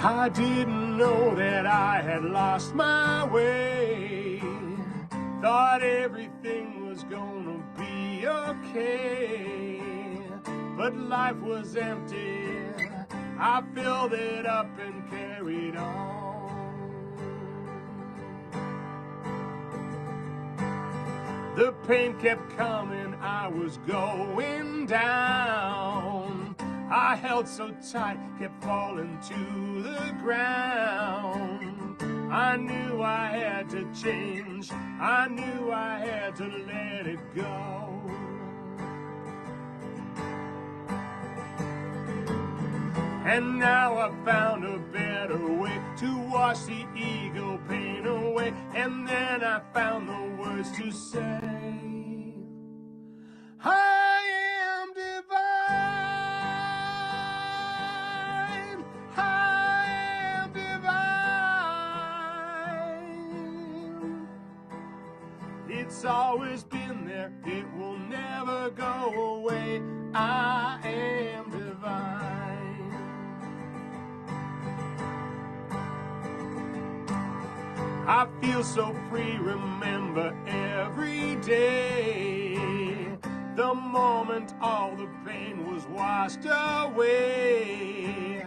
I didn't know that I had lost my way. Thought everything was gonna be okay, but life was empty. I filled it up and carried on. The pain kept coming, I was going down. I held so tight, kept falling to the ground. I knew I had to change, I knew I had to let it go. And now I've found a better way to wash the ego pain away. And then I found the words to say, I am divine, I am divine. It's always been there, it will never go away. I am divine. I feel so free, remember every day, the moment all the pain was washed away.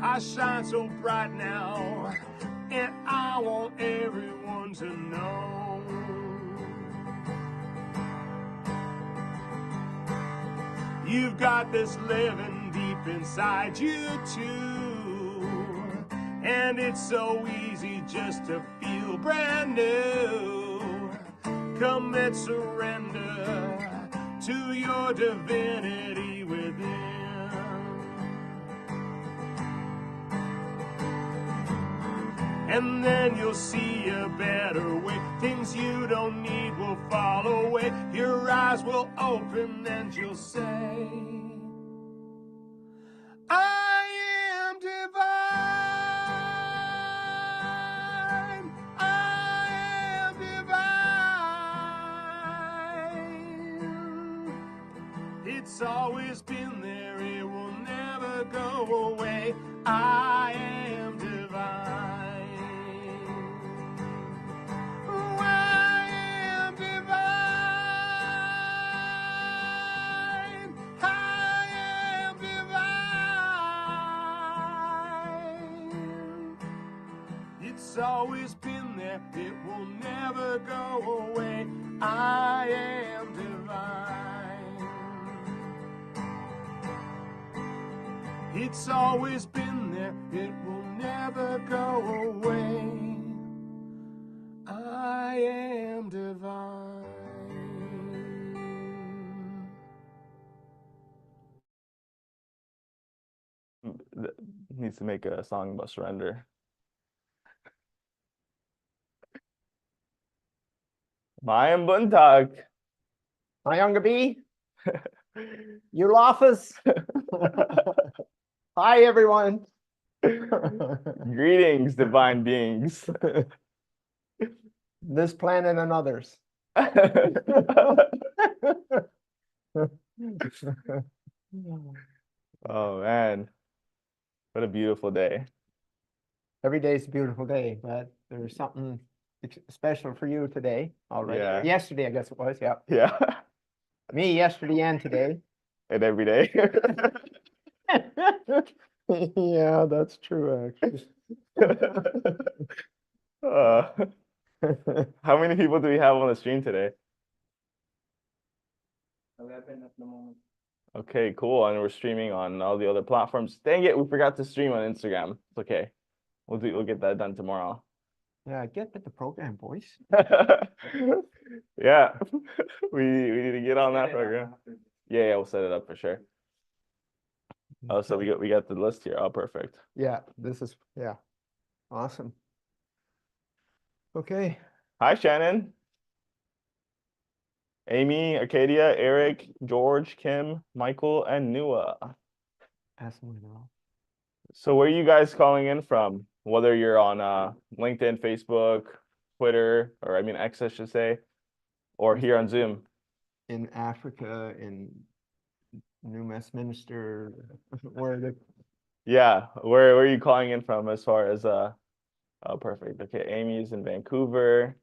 I shine so bright now, and I want everyone to know. You've got this living deep inside you too, and it's so easy just to feel brand new. Commit surrender to your divinity within. And then you'll see a better way. Things you don't need will fall away. Your eyes will open and you'll say, I am divine, I am divine. It's always been there, it will never go away. I am divine. Oh, I am divine, I am divine. It's always been there, it will never go away. I am divine. It's always been there, it will never go away. I am divine. Needs to make a song about surrender. Mayang buntag. Mayang gabi. Yulafas. Hi, everyone. Greetings, divine beings. This planet and others. Oh man, what a beautiful day. Every day is a beautiful day, but there's something special for you today already. Yeah. Or yesterday, I guess it was. Yeah. Yeah. Me yesterday and today. And every day. Yeah, that's true, actually. How many people do we have on the stream today? 11 at the moment. Okay, cool. And we're streaming on all the other platforms. Dang it, we forgot to stream on Instagram. It's okay. We'll get that done tomorrow. Yeah, get with the program, boys. Yeah. We need to get on that program. Yeah, we'll set it up for sure. Oh, so we got the list here. Oh, perfect. Yeah, this is awesome. Okay. Hi, Shannon. Amy, Arcadia, Eric, George, Kim, Michael, and Nua. So where are you guys calling in from? Whether you're on LinkedIn, Facebook, Twitter, or I mean X, I should say, or here on Zoom. In Africa, in New Westminster, where the Yeah, where are you calling in from as far as oh, perfect. Okay, Amy's in Vancouver.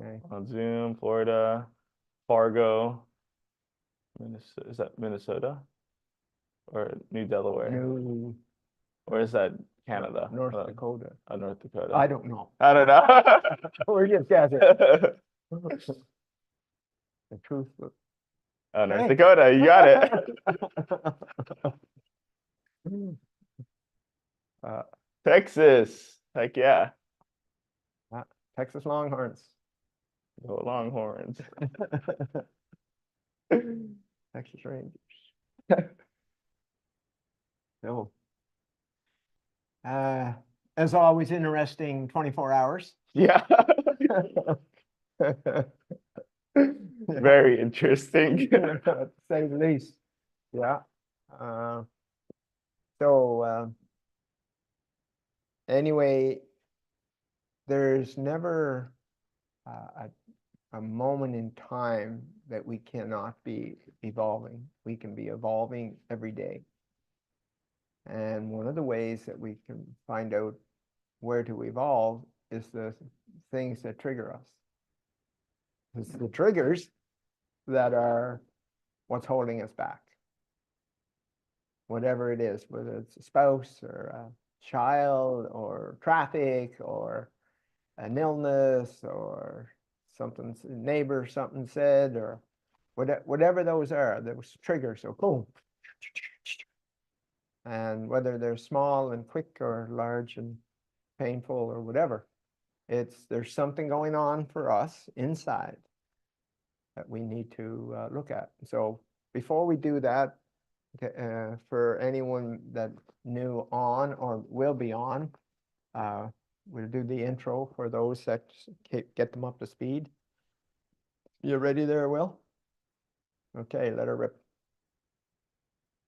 Okay. On Zoom, Florida, Fargo, Minnesota. Is that Minnesota or New Delaware? New Or is that Canada? North Dakota. North Dakota. I don't know. I don't know. We're just guessing. The truth. Oh, North Hey. Dakota, you got it. Texas. Heck yeah. Texas Longhorns. Go Longhorns. Texas Rangers. So, as always, interesting 24 hours. Yeah. Very interesting. To say the least. Yeah. Anyway, there's never a moment in time that we cannot be evolving. We can be evolving every day. And one of the ways that we can find out where to evolve is the things that trigger us. It's the triggers that are what's holding us back. Whatever it is, whether it's a spouse or a child or traffic or an illness or something, neighbor, something said, or whatever those are, those triggers, so boom. And whether they're small and quick or large and painful or whatever, there's something going on for us inside that we need to look at. So before we do that, for anyone that new on or will be on, we'll do the intro for those that get them up to speed. You ready there, Will? Okay, let her rip.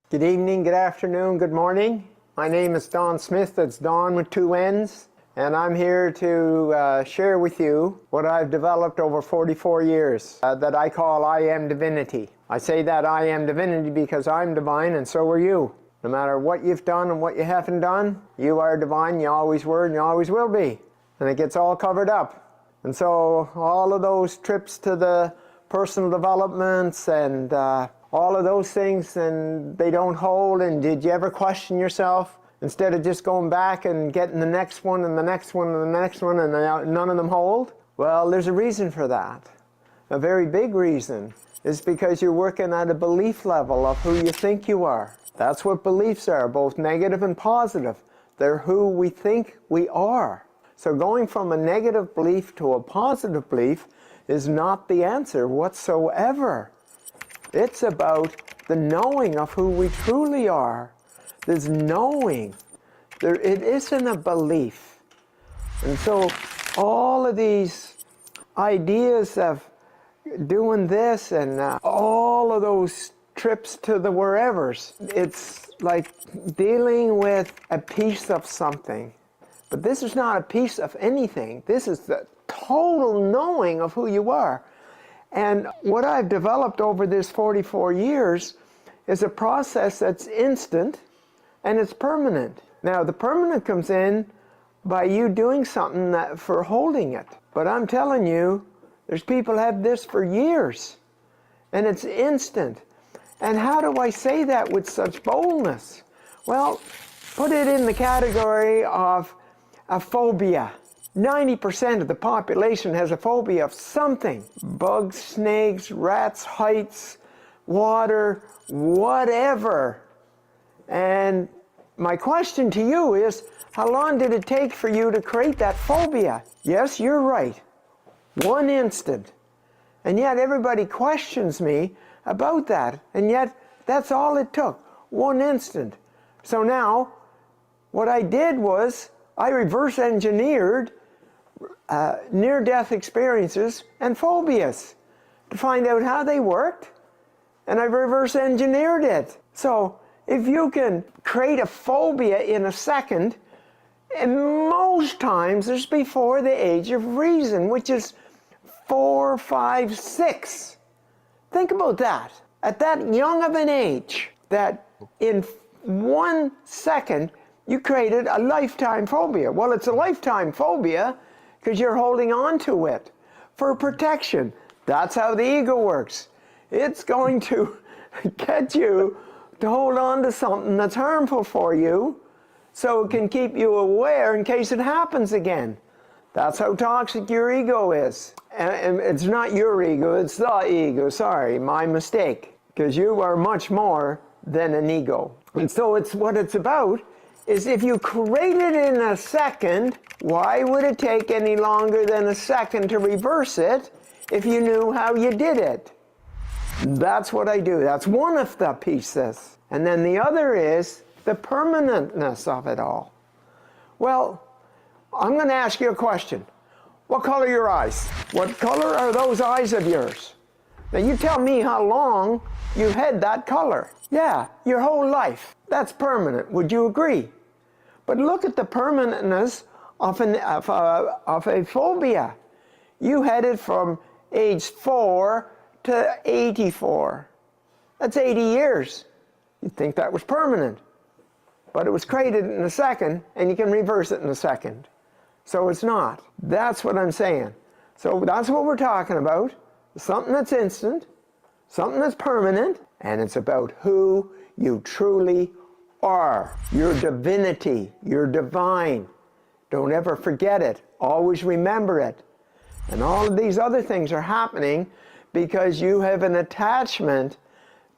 Good evening, good afternoon, good morning. My name is Don Smith. That's Don with 2 N's. And I'm here to share with you what I've developed over 44 years that I call I Am Divinity. I say that I Am Divinity because I'm divine and so are you. No matter what you've done and what you haven't done, you are divine, you always were, and you always will be. And it gets all covered up. And so all of those trips to the personal developments and all of those things, and they don't hold. And did you ever question yourself? Instead of just going back and getting the next one and the next one and the next one and none of them hold? Well, there's a reason for that. A very big reason is because you're working at a belief level of who you think you are. That's what beliefs are, both negative and positive. They're who we think we are. So going from a negative belief to a positive belief is not the answer whatsoever. It's about the knowing of who we truly are. There's knowing. It isn't a belief. And so all of these ideas of doing this and all of those trips to the wherevers, it's like dealing with a piece of something. But this is not a piece of anything. This is the total knowing of who you are. And what I've developed over this 44 years is a process that's instant and it's permanent. Now, the permanent comes in by you doing something for holding it. But I'm telling you, there's people have this for years, and it's instant. And how do I say that with such boldness? Well, put it in the category of a phobia. 90% of the population has a phobia of something. Bugs, snakes, rats, heights, water, whatever. And my question to you is, how long did it take for you to create that phobia? Yes, you're right. 1 instant. And yet everybody questions me about that. And yet that's all it took. 1 instant. So now, what I did was, I reverse engineered near-death experiences and phobias to find out how they worked, and I reverse engineered it. So if you can create a phobia in a second, and most times it's before the age of reason, which is 4, 5, 6. Think about that. At that young of an age, that in 1 second, you created a lifetime phobia. Well, it's a lifetime phobia because you're holding on to it for protection. That's how the ego works. It's going to get you to hold on to something that's harmful for you so it can keep you aware in case it happens again. That's how toxic your ego is. And it's not your ego, it's the ego. Sorry, my mistake. Because you are much more than an ego. And so what it's about is if you create it in a second, why would it take any longer than a second to reverse it if you knew how you did it? That's what I do. That's one of the pieces. And then the other is the permanentness of it all. Well, I'm going to ask you a question. What color are your eyes? What color are those eyes of yours? Now you tell me how long you've had that color. Yeah, your whole life. That's permanent. Would you agree? But look at the permanentness of a phobia. You had it from age 4 to 84. That's 80 years. You'd think that was permanent. But it was created in a second, and you can reverse it in a second. So it's not. That's what I'm saying. So that's what we're talking about. Something that's instant, something that's permanent, and it's about who you truly are. Your divinity, your divine. Don't ever forget it. Always remember it. And all of these other things are happening because you have an attachment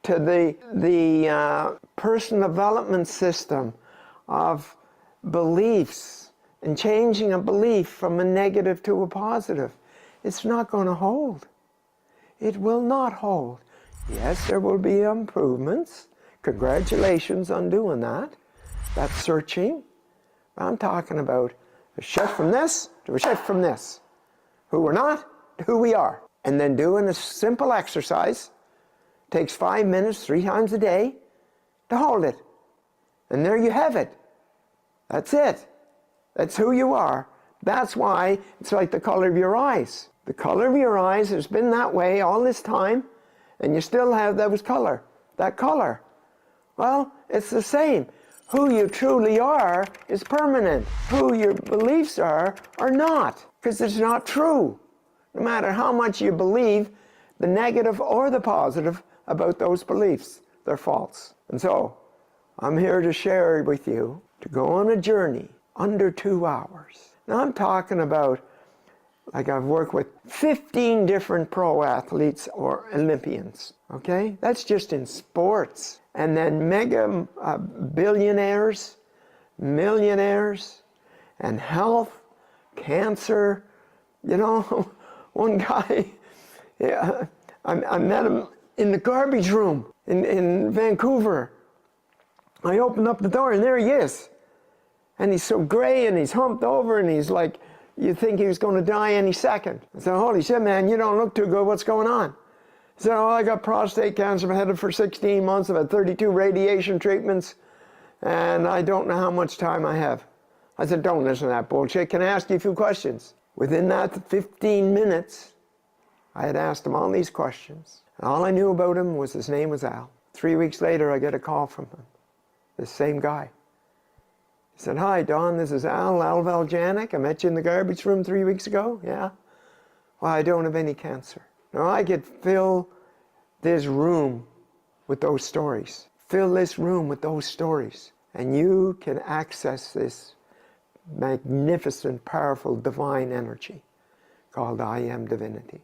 to the personal development system of beliefs and changing a belief from a negative to a positive. It's not going to hold. It will not hold. Yes, there will be improvements. Congratulations on doing that. That's searching. I'm talking about a shift from this to a shift from this. Who we're not to who we are. And then doing a simple exercise. Takes 5 minutes, 3 times a day to hold it. And there you have it. That's it. That's who you are. That's why it's like the color of your eyes. The color of your eyes has been that way all this time, and you still have that color. Well, it's the same. Who you truly are is permanent. Who your beliefs are not, because it's not true. No matter how much you believe, the negative or the positive about those beliefs, they're false. And so, I'm here to share with you to go on a journey under 2 hours. Now I'm talking about, like I've worked with 15 different pro athletes or Olympians, okay? That's just in sports. And then mega billionaires, millionaires, and health, cancer. You know, one guy, yeah, I met him in the garbage room in Vancouver. I opened up the door and there he is. And he's so gray and he's humped over and he's like, you think he was going to die any second. I said, holy shit, man, you don't look too good. What's going on? He said, oh, I got prostate cancer. I've had it for 16 months. I've had 32 radiation treatments. And I don't know how much time I have. I said, don't listen to that bullshit. Can I ask you a few questions? Within that 15 minutes, I had asked him all these questions. And all I knew about him was his name was Al. 3 weeks later, I get a call from him. This same guy. He said, hi, Don, this is Al Valjanic. I met you in the garbage room 3 weeks ago. Yeah? Well, I don't have any cancer. Now, I could fill this room with those stories. Fill this room with those stories. And you can access this magnificent, powerful, divine energy called I Am Divinity.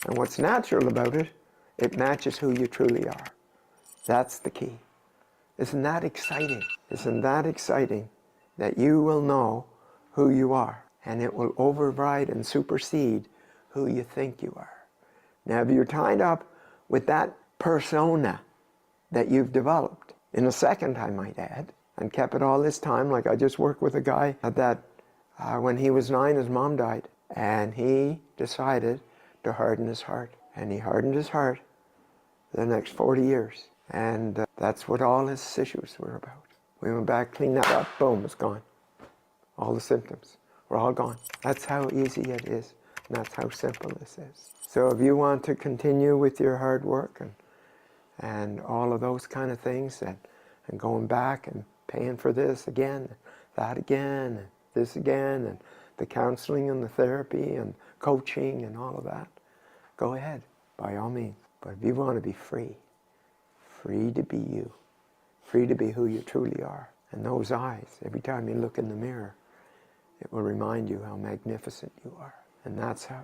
And what's natural about it, it matches who you truly are. That's the key. Isn't that exciting? Isn't that exciting that you will know who you are and it will override and supersede who you think you are? Now, if you're tied up with that persona that you've developed, in a second, I might add, and kept it all this time, like I just worked with a guy that when he was 9, his mom died, and he decided to harden his heart. And he hardened his heart for the next 40 years. And that's what all his issues were about. We went back, cleaned that up, boom, it's gone. All the symptoms were all gone. That's how easy it is. And that's how simple this is. So if you want to continue with your hard work and all of those kind of things, and going back and paying for this again, that again, and this again, and the counseling and the therapy and coaching and all of that, go ahead, by all means. But if you want to be free, free to be you, free to be who you truly are, and those eyes, every time you look in the mirror, it will remind you how magnificent you are. And that's how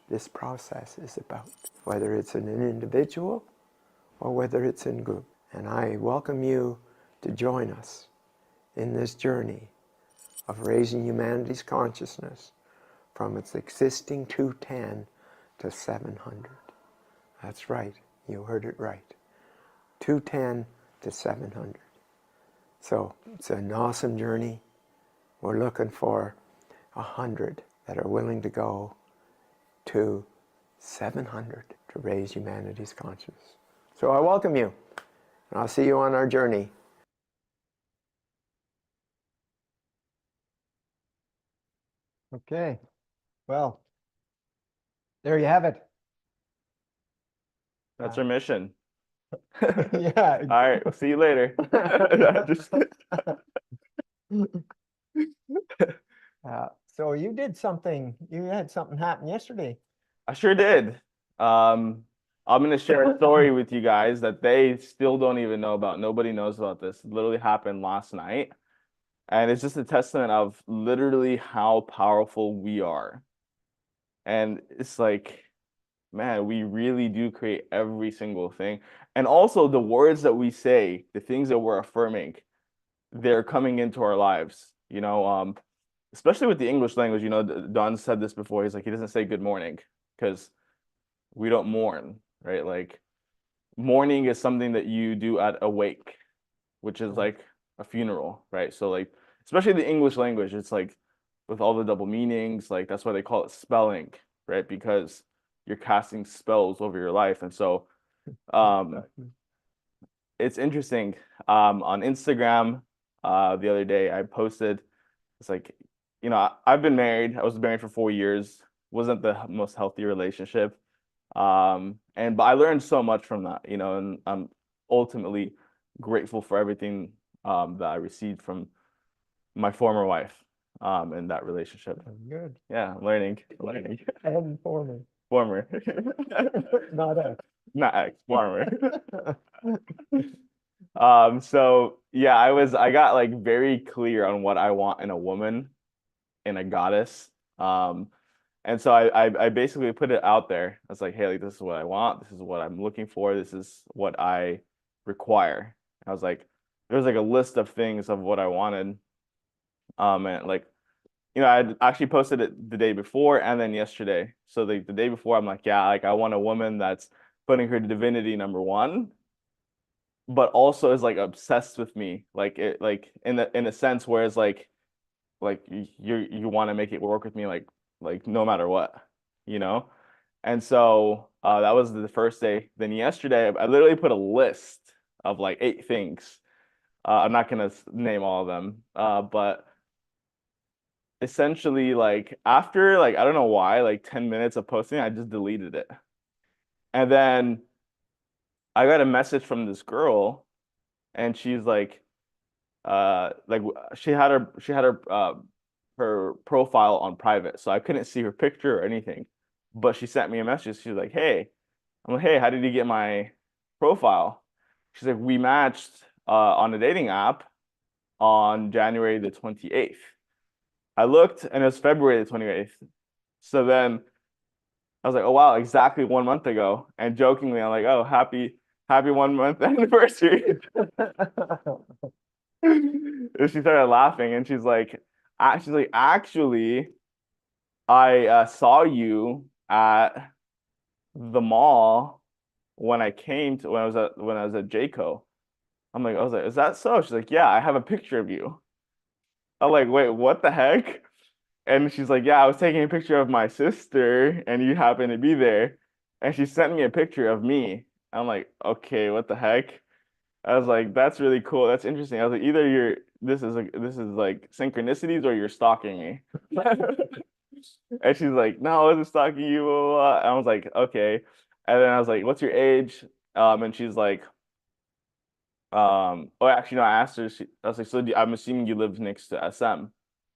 this process is about, whether it's in an individual or whether it's in group. And I welcome you to join us in this journey of raising humanity's consciousness from its existing 210 to 700. That's right, you heard it right. 210 to 700. So it's an awesome journey. We're looking for 100 that are willing to go to 700 to raise humanity's consciousness. So I welcome you, and I'll see you on our journey. Okay, well, there you have it. That's our mission. Yeah. All right, we'll see you later. So you did something, you had something happen yesterday. I sure did. I'm going to share a story with you guys that they still don't even know about. Nobody knows about this. It literally happened last night. And it's just a testament of literally how powerful we are. And it's like, man, we really do create every single thing. And also the words that we say, the things that we're affirming, they're coming into our lives, you know, especially with the English language. You know, Don said this before. He's like, he doesn't say good morning because we don't mourn, right? Like mourning is something that you do at a wake, which is like a funeral, right? So like, especially the English language, it's like with all the double meanings, like that's why they call it spelling, right? Because you're casting spells over your life. And so it's interesting. On Instagram, the other day I posted, it's like, you know, I've been married. I was married for 4 years. Wasn't the most healthy relationship. But I learned so much from that, you know, and I'm ultimately grateful for everything that I received from my former wife in that relationship. Good. Yeah, learning. And former. Former. Not ex. Not ex, former. So yeah, I got like very clear on what I want in a woman, in a goddess. And so I basically put it out there. I was like, hey, like, this is what I want. This is what I'm looking for. This is what I require. I was like, there's like a list of things of what I wanted. And like, you know, I actually posted it the day before and then yesterday. So the day before, I'm like, yeah, like I want a woman that's putting her divinity number one, but also is like obsessed with me, like it, like in a sense where it's like you want to make it work with me, like no matter what, you know. And so that was the first day. Then yesterday, I literally put a list of like 8 things. I'm not gonna name all of them, but essentially, like after like I don't know why, like 10 minutes of posting, I just deleted it. And then I got a message from this girl, and she's like she had her profile on private, so I couldn't see her picture or anything. But she sent me a message. She was like, "Hey," I'm like, "Hey, how did you get my profile?" She's like, "We matched on a dating app on January the 28th." I looked, and it was February the 28th. So then I was like, "Oh wow, exactly 1 month ago." And jokingly, I'm like, "Oh, happy 1 month anniversary." And she started laughing, and she's like, actually, I saw you at the mall when I was at Jayco. I was like, is that so? She's like, yeah, I have a picture of you. I'm like, wait, what the heck? And she's like, yeah, I was taking a picture of my sister, and you happen to be there. And she sent me a picture of me. I'm like, okay, what the heck? I was like, that's really cool. That's interesting. I was like, either this is like synchronicities or you're stalking me. And she's like, no, I was stalking you, blah, blah, blah. And I was like, okay. And then I was like, what's your age? And she's like, oh, actually, no, I asked her, I was like, so I'm assuming you live next to SM,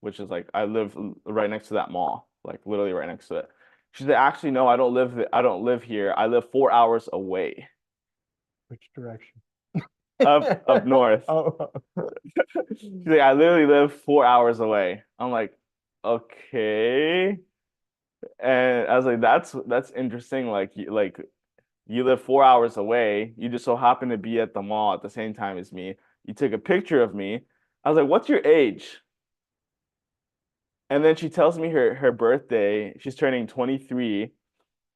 which is like, I live right next to that mall, like literally right next to it. She said, actually, no, I don't live here. I live 4 hours away. Which direction? Up north. Oh. She's like, I literally live 4 hours away. I'm like, okay. And I was like, that's interesting. Like you live 4 hours away. You just so happen to be at the mall at the same time as me. You took a picture of me. I was like, what's your age? And then she tells me her birthday. She's turning 23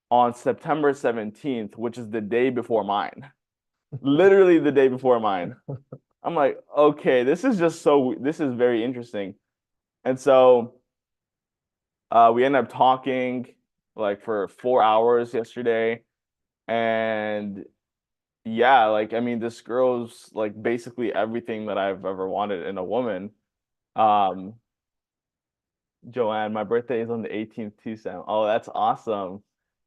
on September 17th, which is the day before mine. Literally the day before mine. I'm like, okay, this is very interesting. And so we ended up talking like for 4 hours yesterday. And yeah, like I mean, this girl's like basically everything that I've ever wanted in a woman. Um, Joanne, my birthday is on the 18th too, Sam. Oh, that's awesome.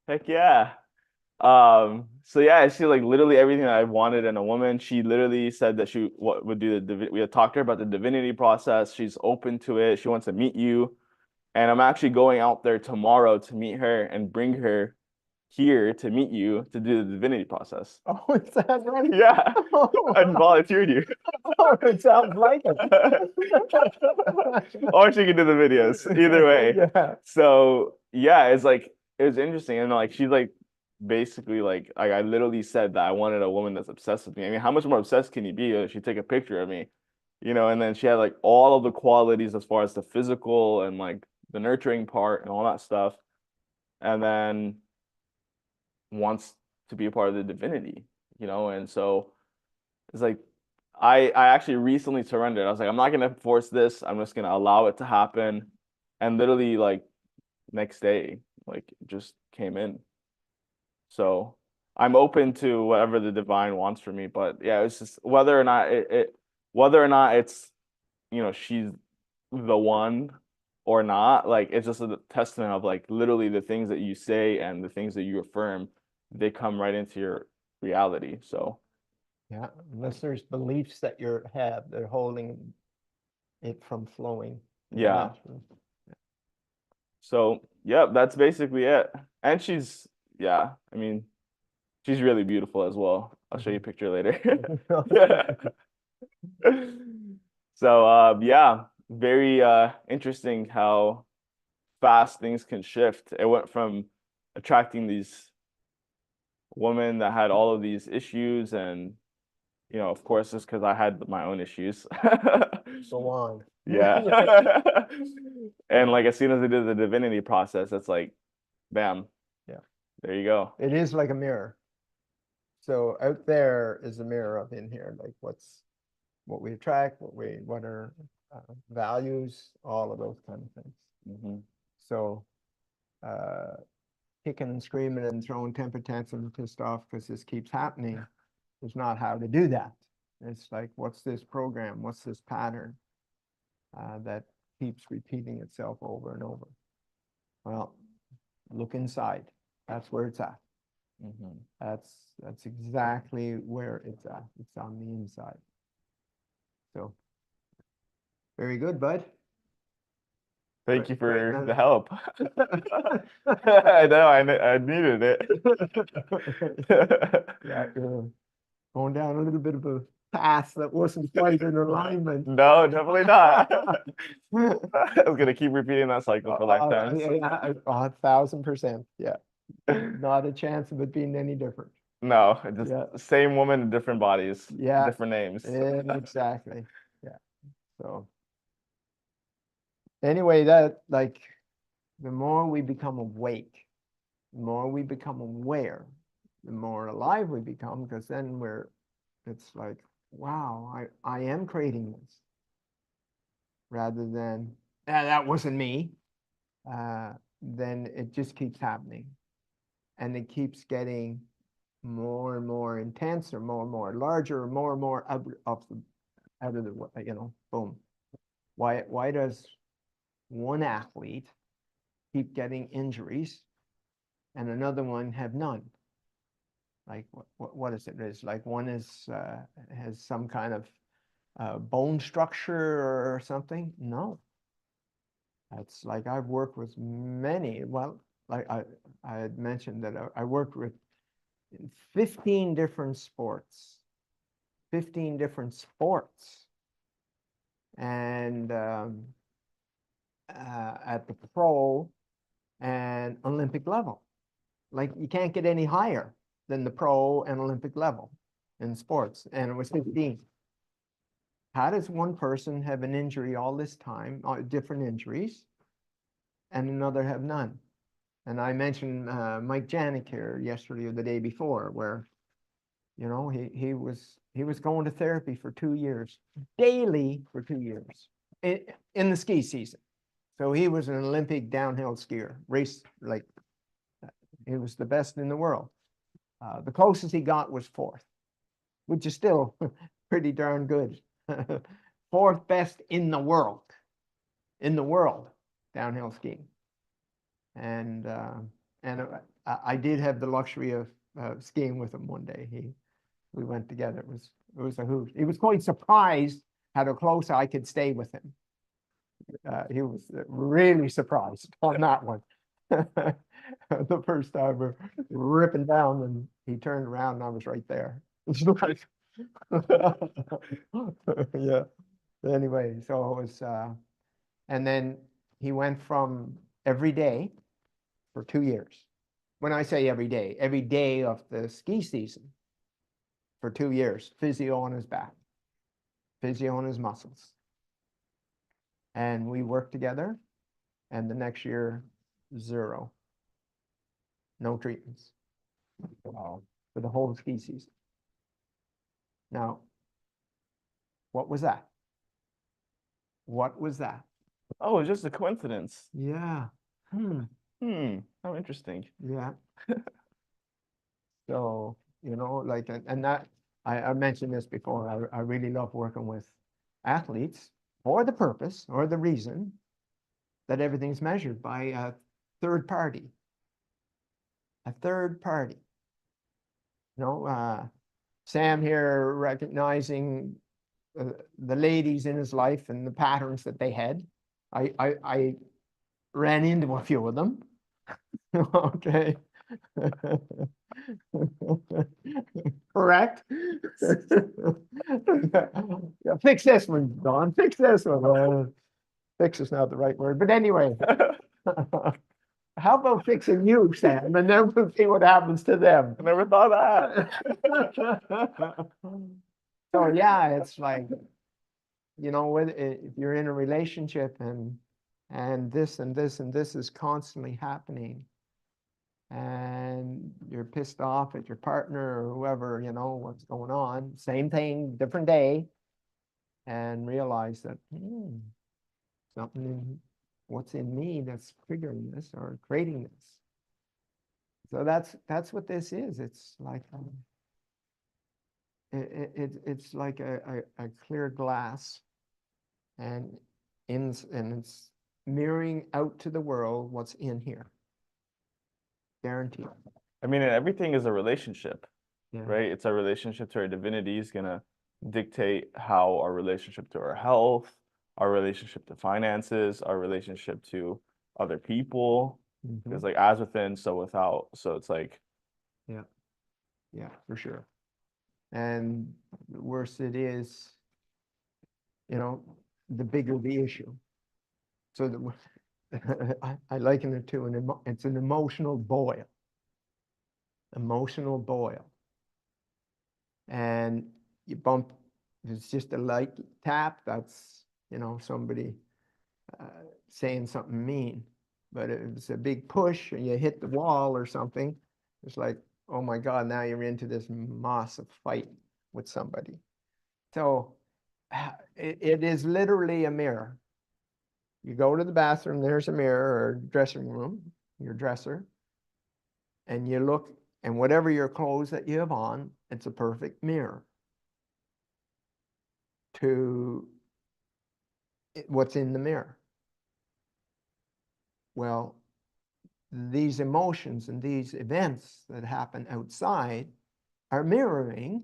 Heck yeah. So yeah, she like literally everything that I wanted in a woman. She literally said that she would do we had talked to her about the divinity process. She's open to it. She wants to meet you. And I'm actually going out there tomorrow to meet her and bring her here to meet you to do the divinity process. Oh, is that right? Yeah, I volunteered you. Oh, it sounds like it. Or she can do the videos. Either way. Yeah. So yeah, it's like it was interesting. And like she's like basically like I literally said that I wanted a woman that's obsessed with me. I mean, how much more obsessed can you be if she take a picture of me? And then she had like all of the qualities as far as the physical and like the nurturing part and all that stuff. And then wants to be a part of the divinity, and so it's like I actually recently surrendered. I was like, I'm not gonna force this. I'm just gonna allow it to happen. And literally like next day, like it just came in. So I'm open to whatever the divine wants for me. But yeah, it's just whether or not it's she's the one or not, like it's just a testament of like literally the things that you say and the things that you affirm, they come right into your reality. So Yeah, unless there's beliefs that they're holding it from flowing. yeah. Naturally. So yeah, that's basically it. And yeah, I mean, she's really beautiful as well. I'll show you a picture later. So yeah, very interesting how fast things can shift. It went from attracting these women that had all of these issues, and of course, it's because I had my own issues. Go on. Yeah. And like as soon as I did the divinity process, it's like, bam. Yeah. There you go. It is like a mirror. So out there is a mirror of in here, like what we attract, what are values, all of those kind of things. Mm-hmm. So kicking and screaming and throwing temper tantrums and pissed off because this keeps happening is not how to do that. It's like, what's this program? What's this pattern that keeps repeating itself over and over? Well, look inside. That's where it's at. Mm-hmm. That's exactly where it's at. It's on the inside. So, very good, bud. Thank you for Right, the help. I know, I needed it. Yeah, you're going down a little bit of a path that wasn't quite in alignment. No, definitely not. I was gonna keep repeating that cycle for lifetimes. Yeah, 1,000%. Yeah, not a chance of it being any different. No, just the same woman, different bodies, Yeah, different names. exactly. Yeah. So anyway, that like the more we become awake, the more we become aware, the more alive we become, because then it's like, wow, I am creating this, rather than that wasn't me. Then it just keeps happening, and it keeps getting more and more intense, or more and more larger, or more and more out of the boom. Why does one athlete keep getting injuries, and another one have none. Like what is it? Is like one is has some kind of bone structure or something? No. That's like I've worked with many. Well, like I had mentioned that I worked with 15 different sports, 15 different sports, and at the pro and Olympic level. Like you can't get any higher than the pro and Olympic level in sports, and it was 15. How does one person have an injury all this time, different injuries, and another have none? And I mentioned Mike Janik here yesterday or the day before, where you know he was going to therapy for 2 years, daily for 2 years in the ski season. So he was an Olympic downhill skier, race like he was the best in the world. The closest he got was 4th, which is still pretty darn good. 4th best in the world, downhill skiing. And I did have the luxury of skiing with him one day. We went together. It was a hoot. He was quite surprised how close I could stay with him. He was really surprised on that one. The first time we're ripping down, and he turned around and I was right there. It's like, yeah. Anyway, so it was, and then he went from every day for 2 years. When I say every day of the ski season for 2 years, physio on his back, physio on his muscles. And we worked together, and the next year, 0. No treatments. Wow. For the whole ski season. Now, what was that? What was that? Oh, it's just a coincidence. Yeah. How interesting. Yeah. So, you know, like, and that, I mentioned this before, I really love working with athletes for the purpose or the reason that everything's measured by a third party. A third party. You know, Sam here recognizing the ladies in his life and the patterns that they had. I ran into a few of them. Okay. Correct. Yeah, fix this one, Don. Fix this one. Fix is not the right word, but anyway. How about fixing you, Sam? And then we'll see what happens to them. I never thought that. So yeah, it's like, you know, if you're in a relationship and this and this and this is constantly happening, and you're pissed off at your partner or whoever, you know, what's going on, same thing, different day, and realize that something in what's in me that's triggering this or creating this. So that's what this is. It's like it's like a clear glass, and it's mirroring out to the world what's in here. Guaranteed. I mean, everything is a relationship, Yeah. right? It's our relationship to our divinity is gonna dictate how our relationship to our health, our relationship to finances, our relationship to other people. Because like as within, so without. So it's like, yeah, for sure. And the worse it is, you know, the bigger the issue. So I liken it to it's an emotional boil. Emotional boil. And you bump, if it's just a light tap, that's, you know, somebody saying something mean. But if it's a big push and you hit the wall or something, it's like, oh my God, now you're into this massive fight with somebody. So it is literally a mirror. You go to the bathroom, there's a mirror or dressing room, your dresser, and you look, and whatever your clothes that you have on, it's a perfect mirror to what's in the mirror. Well, these emotions and these events that happen outside are mirroring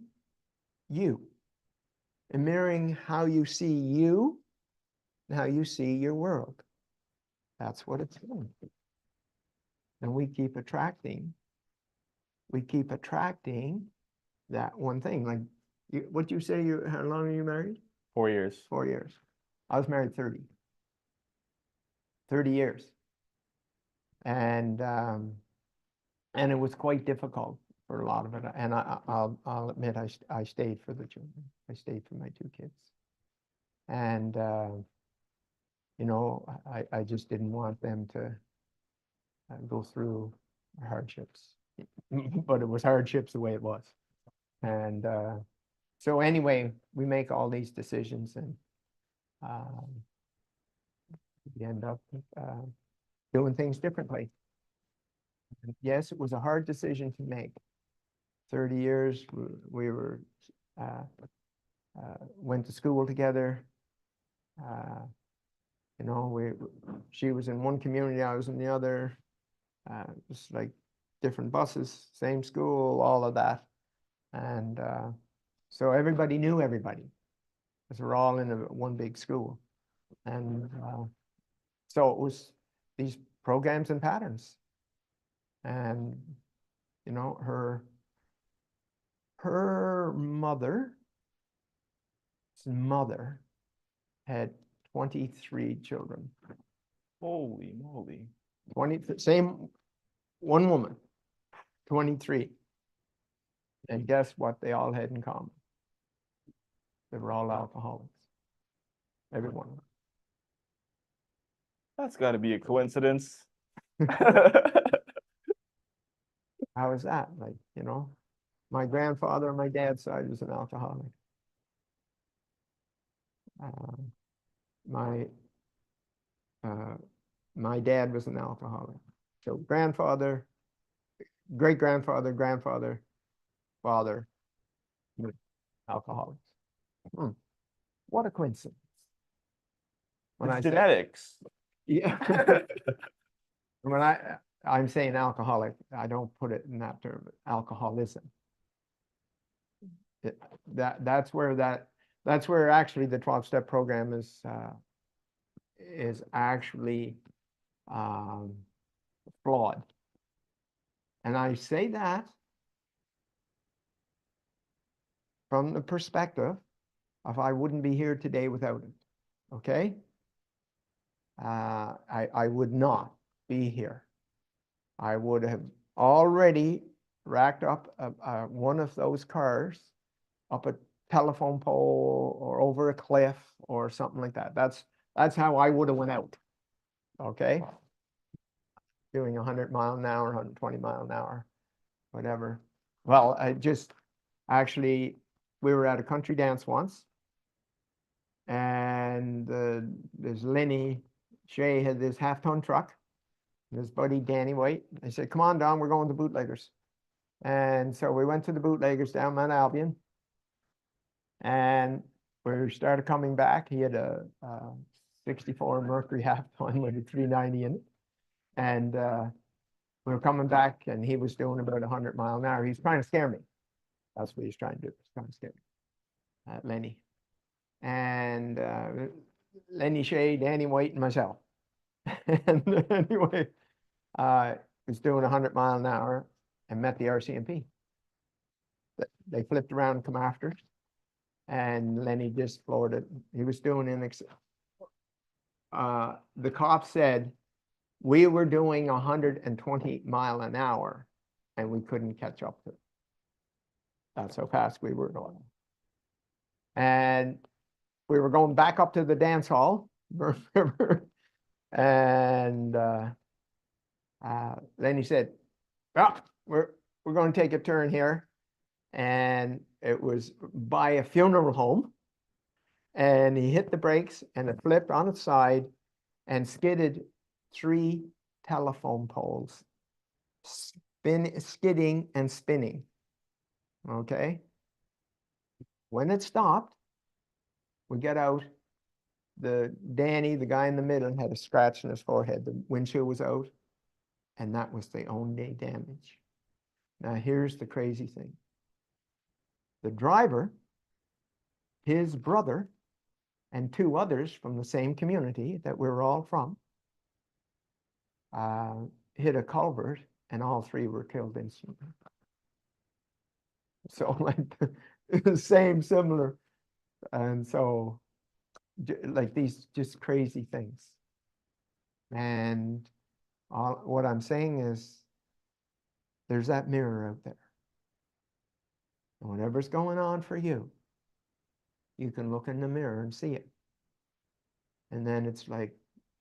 you, and mirroring how you see you and how you see your world. That's what it's doing. And we keep attracting that one thing. Like, what you say, how long are you married? 4 years. 4 years. I was married 30 years. And it was quite difficult for a lot of it. And I'll admit, I stayed for the children. I stayed for my 2 kids. And, you know, I just didn't want them to go through hardships. But it was hardships the way it was. And so anyway, we make all these decisions, and we end up doing things differently. And yes, it was a hard decision to make. 30 years, we were went to school together. You know, she was in one community, I was in the other. Just like different buses, same school, all of that. And so everybody knew everybody, because we're all in one big school. And so it was these programs and patterns. And, you know, her mother had 23 children. Holy moly. 20, same one woman, 23. And guess what they all had in common? They were all alcoholics. Every one of them. That's got to be a coincidence. How is that? Like, you know, my grandfather on my dad's side was an alcoholic. My dad was an alcoholic. So grandfather, great-grandfather, grandfather, father, alcoholics. What a coincidence. When It's genetics. Yeah. When I'm saying alcoholic, I don't put it in that term, alcoholism. That's where actually the 12-step program is actually flawed. And I say that from the perspective of I wouldn't be here today without it. Okay? I would not be here. I would have already racked up one of those cars up a telephone pole or over a cliff or something like that. That's how I would have went out. Okay? Doing 100 mile an hour, 120 mile an hour, whatever. Well, actually, we were at a country dance once, and there's Lenny Shea had this half-ton truck, and his buddy Danny White. They said, "Come on, Don, we're going to Bootleggers." And so we went to the Bootleggers down Mount Albion, and we started coming back. He had a 64 Mercury half-ton with a 390 in it, and we were coming back, and he was doing about 100 mile an hour. He's trying to scare me. That's what he's trying to do. He's trying to scare me, Lenny. And Lenny Shea, Danny White, and myself. And anyway, was doing 100 mile an hour and met the RCMP. They flipped around and come after us, and Lenny just floored it. He was doing the cop said we were doing 120 mile an hour and we couldn't catch up to it. That's how fast we were going. And we were going back up to the dance hall, and then he said, "Oh, we're going to take a turn here," and it was by a funeral home, and he hit the brakes, and it flipped on its side and skidded 3 telephone poles, skidding and spinning. Okay. When it stopped, we get out. Danny, the guy in the middle, had a scratch in his forehead. The windshield was out, And that was the only damage. Now, here's the crazy thing. The driver, his brother, and 2 others from the same community that we're all from, hit a culvert, and all 3 were killed instantly. So like same, similar. And so like these just crazy things. And what I'm saying is there's that mirror out there. And whatever's going on for you, you can look in the mirror and see it. And then it's like,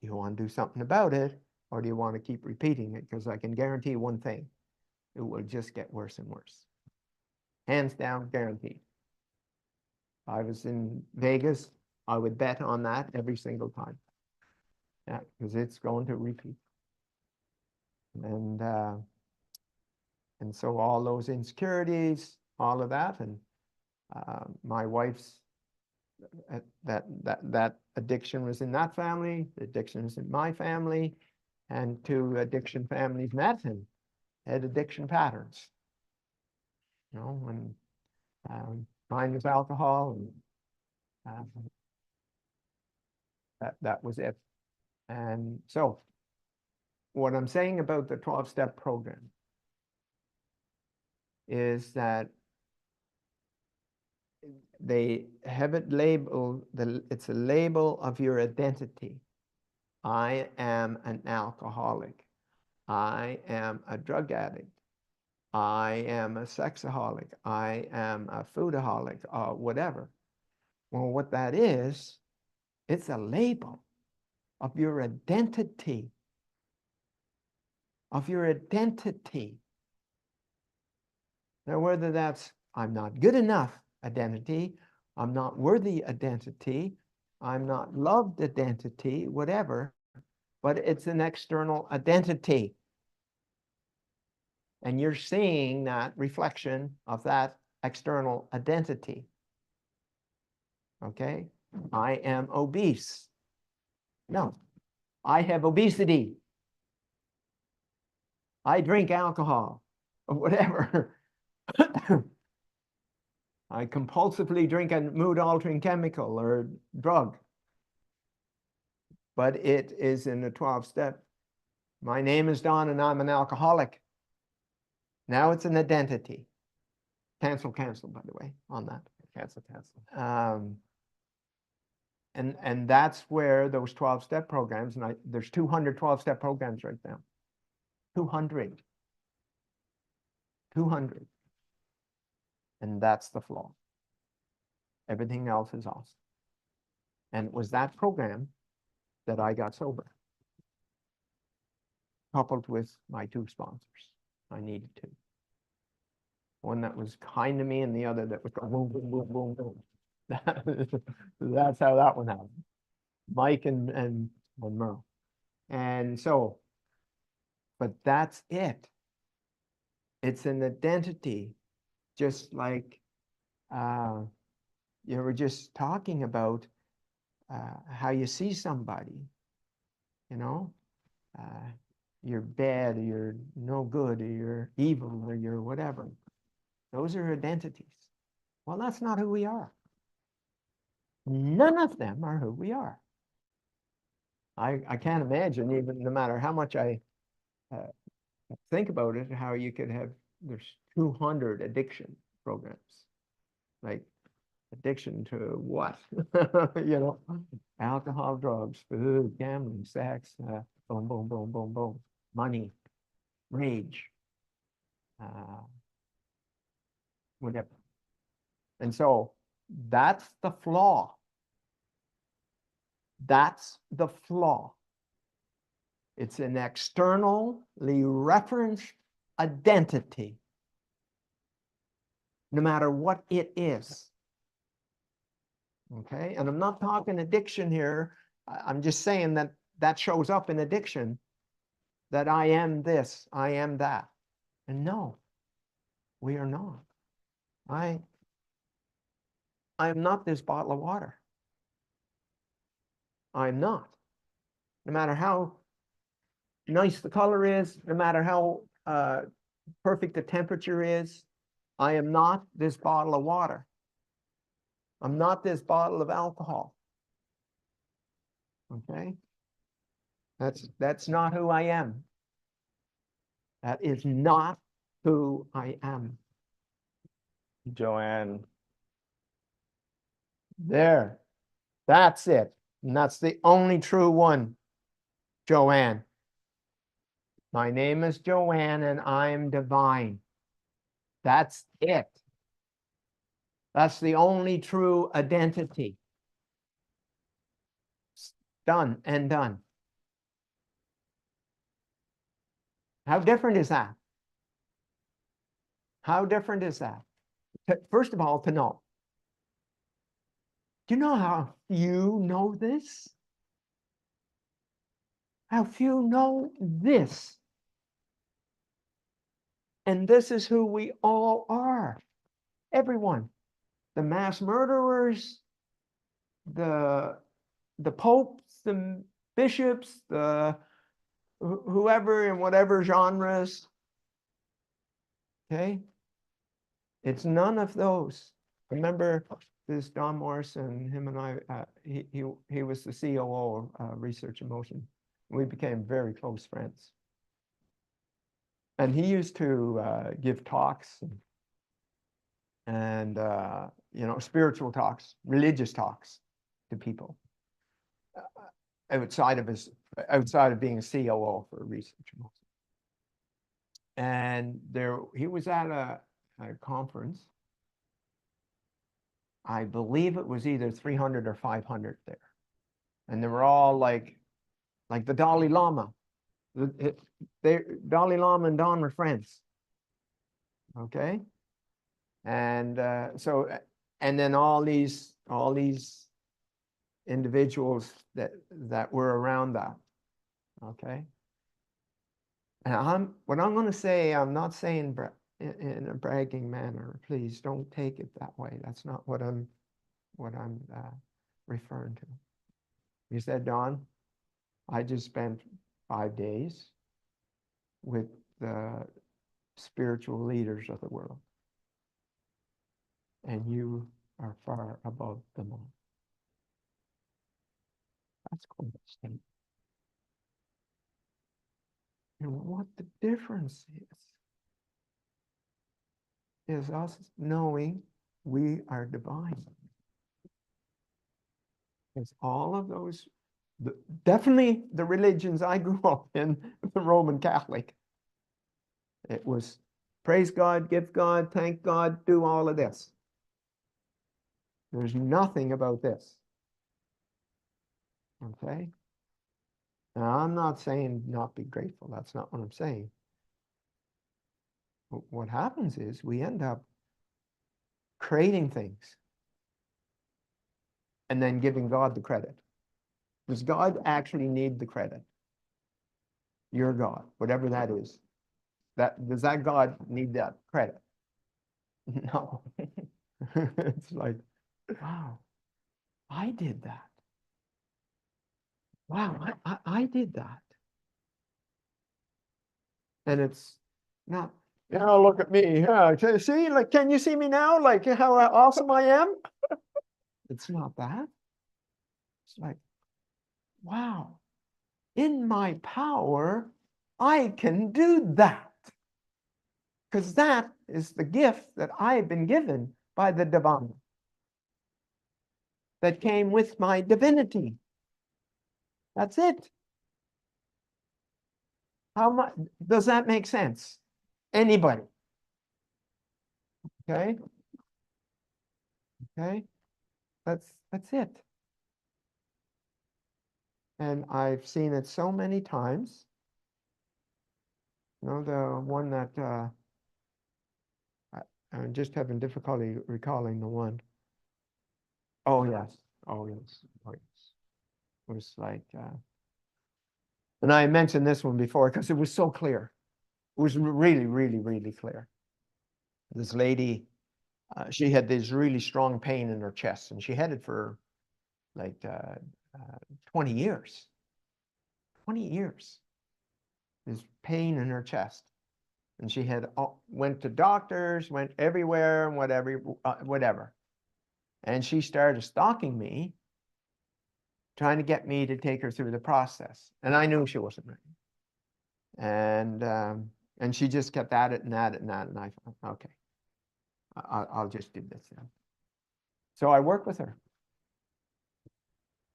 do you want to do something about it, or do you want to keep repeating it? Because I can guarantee one thing, it will just get worse and worse. Hands down, guaranteed. I was in Vegas, I would bet on that every single time. Yeah, because it's going to repeat. And so all those insecurities, all of that, and my wife's that addiction was in that family, the addiction is in my family, and 2 addiction families met and had addiction patterns. You know, when mine was alcohol, and that was it. And so what I'm saying about the 12-step program is that they have it labeled, it's a label of your identity. I am an alcoholic. I am a drug addict. I am a sexaholic. I am a foodaholic, or whatever. Well, what that is, it's a label of your identity. Of your identity. Now, whether that's I'm not good enough identity, I'm not worthy identity, I'm not loved identity, whatever, but it's an external identity. And you're seeing that reflection of that external identity. Okay? I am obese. No, I have obesity. I drink alcohol, or whatever. I compulsively drink a mood-altering chemical or drug. But it is in the 12-step. My name is Don and I'm an alcoholic. Now it's an identity. Cancel, by the way, on that. Cancel. And that's where those 12-step programs, and there's 200 12-step programs right now. 200. And that's the flaw. Everything else is awesome. And it was that program that I got sober, coupled with my 2 sponsors. I needed 2. One that was kind to me and the other that was going boom, boom, boom, boom, boom. That's how that one happened. Mike and Merle. And so, but that's it. It's an identity, just like you were just talking about how you see somebody, you know, you're bad, or you're no good, or you're evil, or you're whatever. Those are identities. Well, that's not who we are. None of them are who we are. I can't imagine, even no matter how much I think about it, how you could have, there's 200 addiction programs. Like, addiction to what? You know, alcohol, drugs, food, gambling, sex, boom, boom, boom, boom, boom, money, rage, whatever. And so that's the flaw. That's the flaw. It's an externally referenced identity, no matter what it is. Okay, and I'm not talking addiction here. I'm just saying that that shows up in addiction, that I am this, I am that. And no, we are not. I am not this bottle of water. I'm not. No matter how nice the color is, no matter how perfect the temperature is, I am not this bottle of water. I'm not this bottle of alcohol. Okay? That's not who I am. That is not who I am. Joanne. There. That's it. And that's the only true one. Joanne. My name is Joanne and I am divine. That's it. That's the only true identity. Done and done. How different is that? How different is that? First of all, to know. Do you know how few know this? How few know this? And this is who we all are. Everyone. The mass murderers, the popes, the bishops, the whoever in whatever genres. Okay? It's none of those. Remember this Don Morrison, him and I, he was the COO of Research in Motion. We became very close friends. And he used to give talks and you know, spiritual talks, religious talks to people outside of being a COO for Research in Motion. And he was at a conference. I believe it was either 300 or 500 there. And they were all like the Dalai Lama. Dalai Lama and Don were friends. Okay. And and then all these individuals that were around that. Okay. And what I'm going to say, I'm not saying in a bragging manner. Please don't take it that way. That's not what I'm referring to. He said, Don, I just spent 5 days with the spiritual leaders of the world, and you are far above them all. That's quite a statement. And what the difference is us knowing we are divine. It's all of those, definitely the religions I grew up in, the Roman Catholic. It was praise God, give God, thank God, do all of this. There's nothing about this. Okay? Now, I'm not saying not be grateful. That's not what I'm saying. But what happens is we end up creating things and then giving God the credit. Does God actually need the credit? Your God, whatever that is. Does that God need that credit? No. It's like, wow, I did that. Wow, I did that. And it's not, look at me. See, like, can you see me now? Like how awesome I am? It's not that. It's like, wow, in my power, I can do that. Because that is the gift that I've been given by the divine. That came with my divinity. That's it. How much does that make sense? Anybody? Okay. Okay. That's it. And I've seen it so many times. You know, the one that I'm just having difficulty recalling the one. Oh yes. Oh yes. Oh yes. It was like and I mentioned this one before because it was so clear. It was really, really, really clear. This lady, she had this really strong pain in her chest, and she had it for like 20 years. 20 years. this pain in her chest. And she had went to doctors, went everywhere and whatever. And she started stalking me, trying to get me to take her through the process. And I knew she wasn't ready. And she just kept at it and at it and at it. And I thought, okay, I'll just do this now. So I worked with her.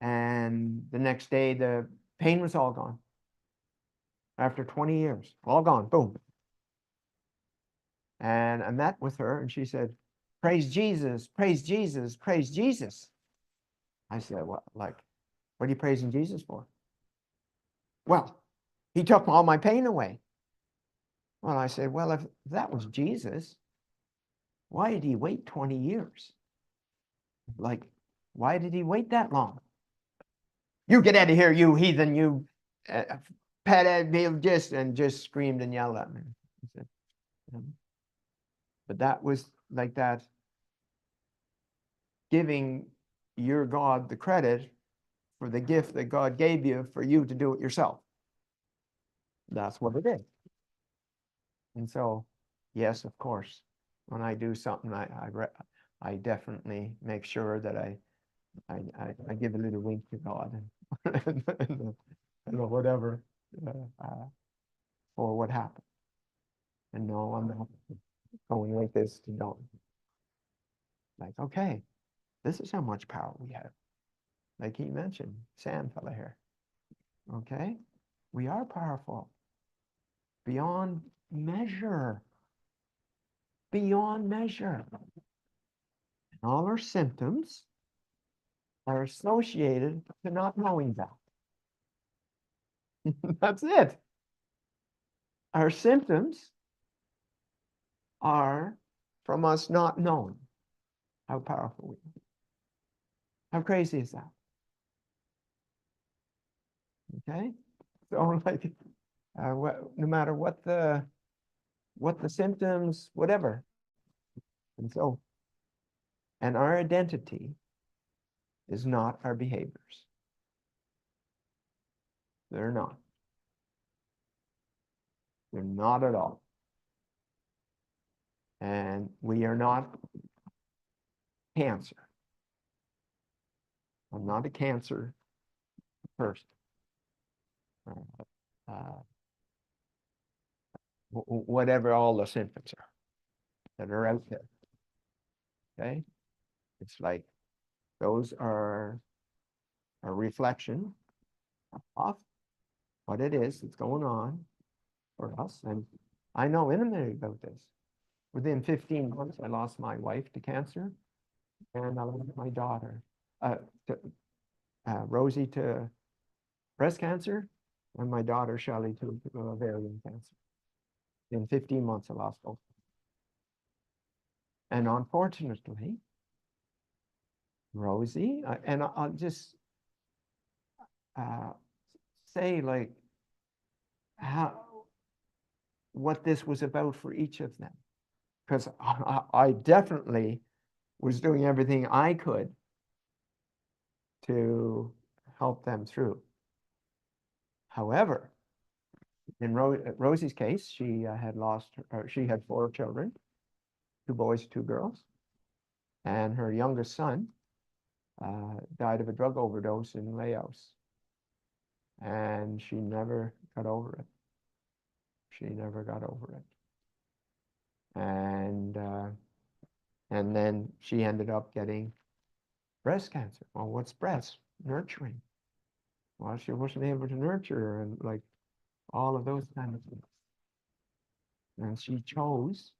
And the next day, the pain was all gone. After 20 years, all gone, boom. And I met with her and she said, praise Jesus, praise Jesus, praise Jesus. I said, what are you praising Jesus for? Well, he took all my pain away. Well, I said, well, if that was Jesus, why did he wait 20 years? Like, why did he wait that long? You get out of here, you heathen, you just screamed and yelled at me. I said, but that was like that, giving your God the credit for the gift that God gave you for you to do it yourself. That's what it is. And so, yes, of course, when I do something, I definitely make sure that I give a little wink to God and whatever for what happened. And no, I'm not going like this to don't. Like, okay, this is how much power we have. Like he mentioned, Sam fella here. Okay, we are powerful beyond measure. Beyond measure. And all our symptoms are associated to not knowing that. That's it. Our symptoms are from us not knowing how powerful we are. How crazy is that? Okay, so like, no matter what the symptoms, whatever, and our identity is not our behaviors. They're not. They're not at all. And we are not cancer. I'm not a cancer person. Whatever all the symptoms are that are out there. Okay? It's like those are a reflection of what it is that's going on for us. And I know intimately about this. Within 15 months, I lost my wife to cancer, and I lost my daughter, Rosie, to breast cancer, and my daughter, Shelley, to ovarian cancer. In 15 months, I lost both. And unfortunately, Rosie, and I'll just say like what this was about for each of them, because I definitely was doing everything I could to help them through. However, in Rosie's case, she had she had 4 children, 2 boys, 2 girls, and her youngest son died of a drug overdose in Laos, and she never got over it. She never got over it, and then she ended up getting breast cancer. Well, what's breast? Nurturing. Well, she wasn't able to nurture her, and like all of those kind of things. And she chose.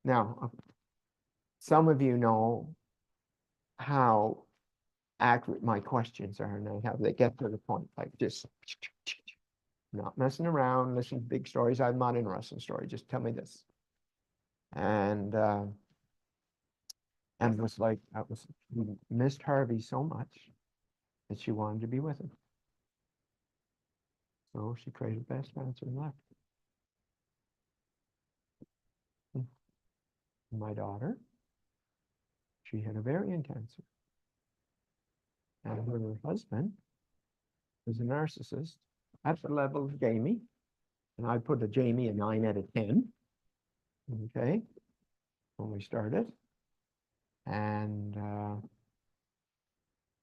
Now, some of you know how accurate my questions are, and how they get to the point, like just not messing around, listen to big stories. I'm not interested in stories. Just tell me this. And it was like, we missed Harvey so much that she wanted to be with him. So she created breast cancer and left. My daughter, she had ovarian cancer. And her husband was a narcissist at the level of Jamie, and I put a Jamie a 9 out of 10. Okay, when we started, and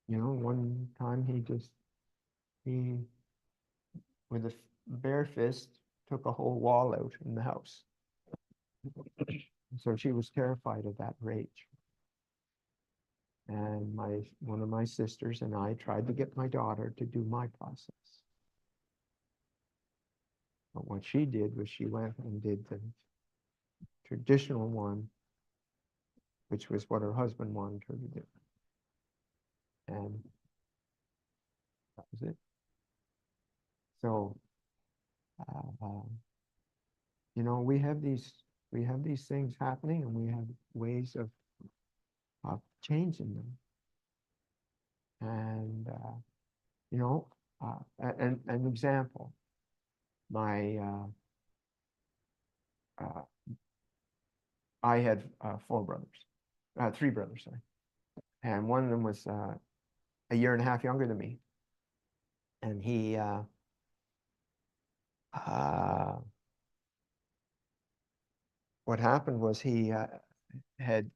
you know, one time he with a bare fist took a whole wall out in the house. So she was terrified of that rage. And one of my sisters and I tried to get my daughter to do my process. But what she did was she went and did the traditional one, which was what her husband wanted her to do. And that was it. So, you know, we have these things happening, and we have ways of changing them. And you know, an example, my I had three brothers, sorry, and one of them was a year and a half younger than me, and he what happened was he had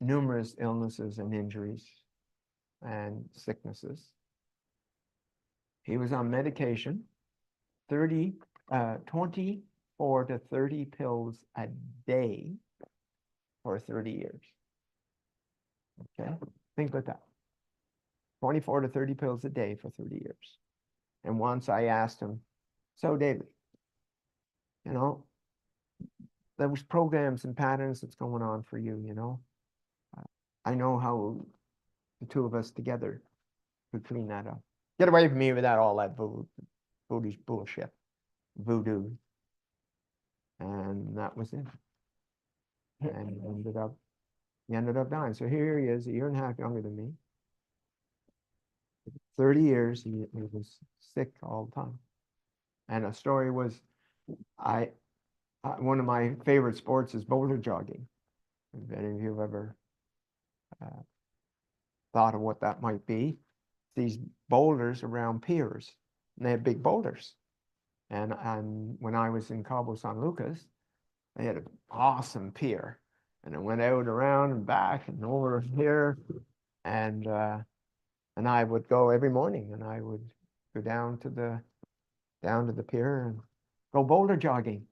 numerous illnesses and injuries and sicknesses. He was on medication, 24 to 30 pills a day for 30 years. Okay, think about that. 24 to 30 pills a day for 30 years. And once I asked him, so David, you know, there was programs and patterns that's going on for you, you know. I know how the two of us together could clean that up. Get away from me with that, all that voodoo bullshit. Voodoo. And that was it. And he ended up dying. So here he is, a year and a half younger than me. 30 years, he was sick all the time. And a story was, one of my favorite sports is boulder jogging. If any of you have ever thought of what that might be, these boulders around piers, and they have big boulders. And when I was in Cabo San Lucas, they had an awesome pier, and it went out around and back and over here, and I would go every morning, and I would go down to the pier and go boulder jogging.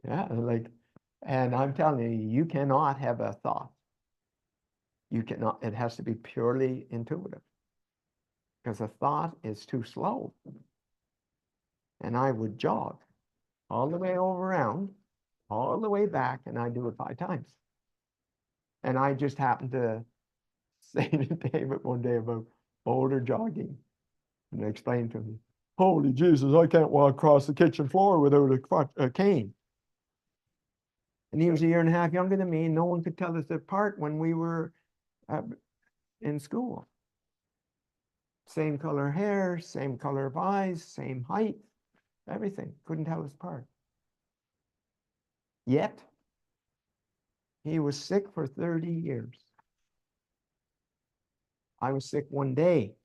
Yeah, and I'm telling you, you cannot have a thought. You cannot. It has to be purely intuitive, because a thought is too slow. And I would jog all the way over around, all the way back, and I do it 5 times. And I just happened to say to David one day about boulder jogging, and I explained to him, holy Jesus, I can't walk across the kitchen floor without a cane. And he was a year and a half younger than me, and no one could tell us apart when we were in school. Same color hair, same color of eyes, same height, everything. Couldn't tell us apart. Yet, he was sick for 30 years. I was sick one day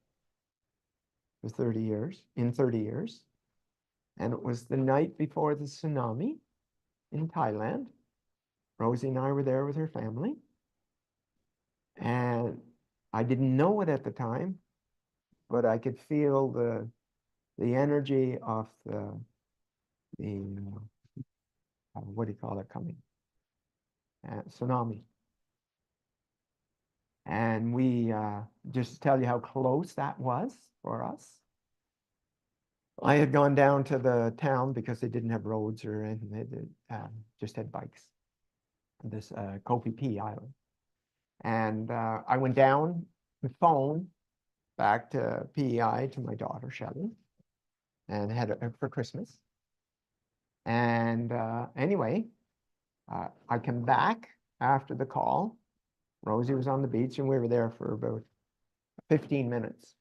for 30 years, in 30 years. And it was the night before the tsunami in Thailand. Rosie and I were there with her family. And I didn't know it at the time, but I could feel the energy of the what do you call it, coming? Tsunami. And we, just to tell you how close that was for us, I had gone down to the town because they didn't have roads or anything. They just had bikes, this Kopi P Island. And I went down the phone back to PEI to my daughter, Shelley, and had it for Christmas. And anyway, I come back after the call. Rosie was on the beach, and we were there for about 15 minutes.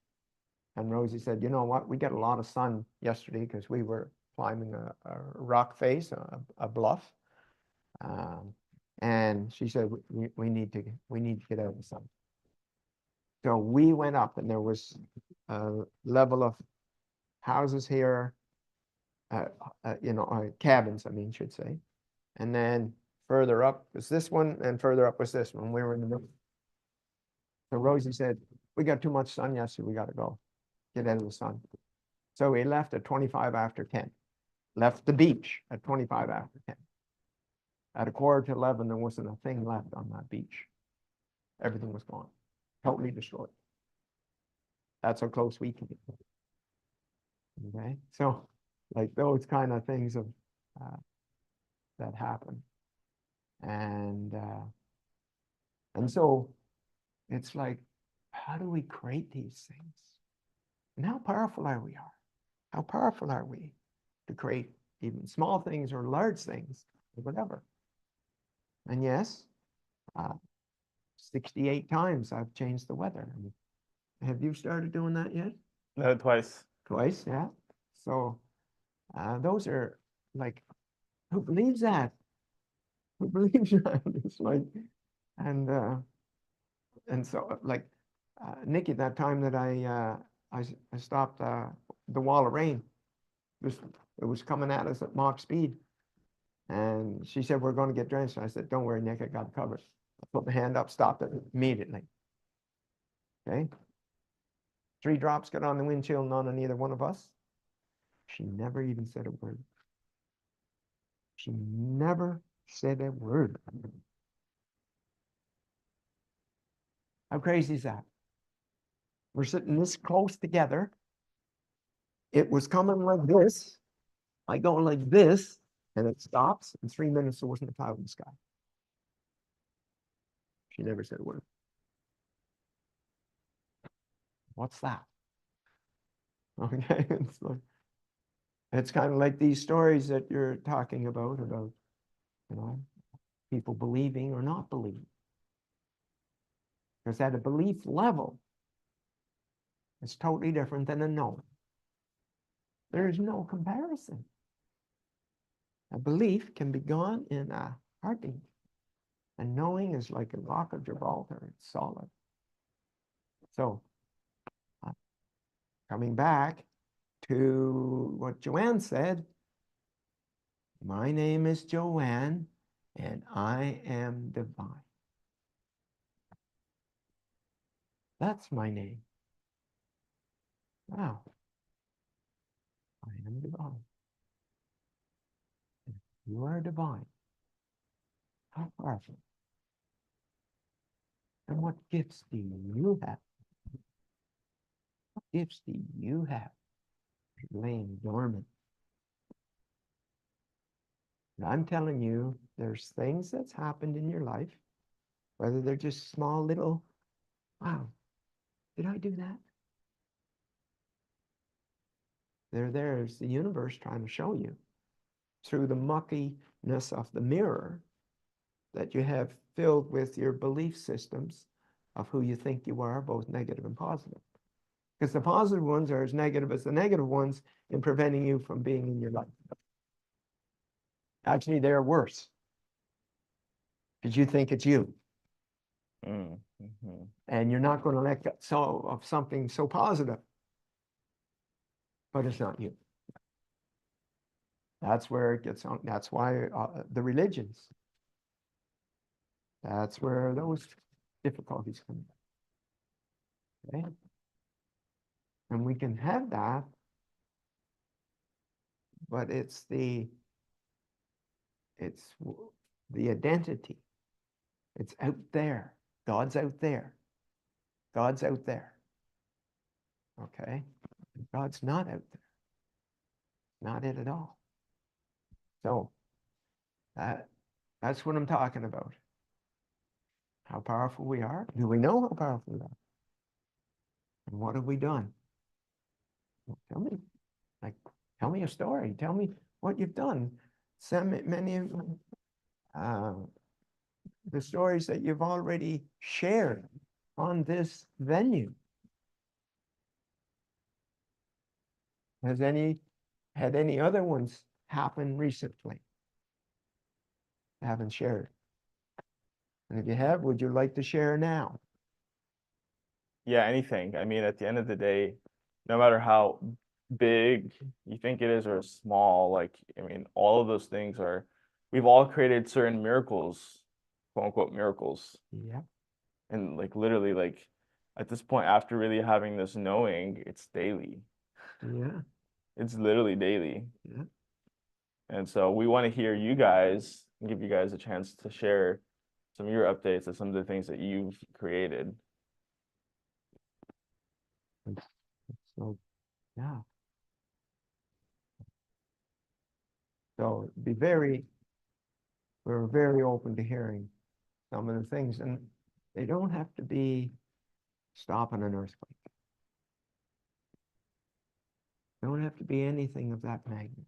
And Rosie said, you know what, we got a lot of sun yesterday because we were climbing a rock face, a bluff. And she said, we need to get out of the sun. So we went up, and there was a level of houses here, cabins, I mean, should say. And then further up was this one, and further up was this one. We were in the middle. So Rosie said, we got too much sun yesterday, we got to go. Get out of the sun. So we left at 25 after 10. Left the beach at 25 after 10. At 11:15, there wasn't a thing left on that beach. Everything was gone. Totally destroyed. That's how close we can get. Okay, so like those kind of things of that happen, and so it's like, how do we create these things? And how powerful are we? How powerful are we to create even small things or large things, or whatever? And yes, 68 times I've changed the weather. Have you started doing that yet? No, twice. Twice, yeah. So those are like, who believes that? Who believes that? It's like, and so like Nikki, that time that I stopped the wall of rain, it was coming at us at Mach speed, and she said, we're going to get drenched. And I said, don't worry, Nick, I got it covered. I put my hand up, stopped it immediately. Okay. 3 drops got on the windshield, none on either one of us. She never even said a word. She never said a word. How crazy is that? We're sitting this close together. It was coming like this. I go like this, and it stops. In 3 minutes, there wasn't a cloud in the sky. She never said a word. What's that? Okay, it's kind of like these stories that you're talking about, people believing or not believing. Because at a belief level, it's totally different than a knowing. There is no comparison. A belief can be gone in a heartbeat. And knowing is like a rock of Gibraltar, it's solid. So, coming back to what Joanne said, my name is Joanne, and I am divine. That's my name. Wow. I am divine. You are divine. How powerful. And what gifts do you have? What gifts do you have laying dormant? And I'm telling you, there's things that's happened in your life, whether they're just small little, wow, did I do that? There's the universe trying to show you through the muckiness of the mirror that you have filled with your belief systems of who you think you are, both negative and positive. Because the positive ones are as negative as the negative ones in preventing you from being in your life. Actually, they're worse because you think it's you. Mm-hmm. And you're not going to let go of something so positive, but it's not you. That's where it gets on. That's why the religions, that's where those difficulties come in. Okay? And we can have that, but it's the identity. It's out there. God's out there. God's out there. Okay? God's not out there. Not it at all. So that's what I'm talking about. How powerful we are. Do we know how powerful we are? And what have we done? Well, tell me a story. Tell me what you've done. Many of the stories that you've already shared on this venue. Had any other ones happen recently? Haven't shared. And if you have, would you like to share now? Yeah, anything. I mean, at the end of the day, no matter how big you think it is or small, like, I mean, all of those things are, we've all created certain miracles, quote unquote miracles. Yeah. And like literally, like at this point, after really having this knowing, it's daily. Yeah. It's literally daily. Yeah. And so we want to hear you guys and give you guys a chance to share some of your updates of some of the things that you've created. So, yeah. So we're very open to hearing some of the things, and they don't have to be stopping an earthquake. They don't have to be anything of that magnitude.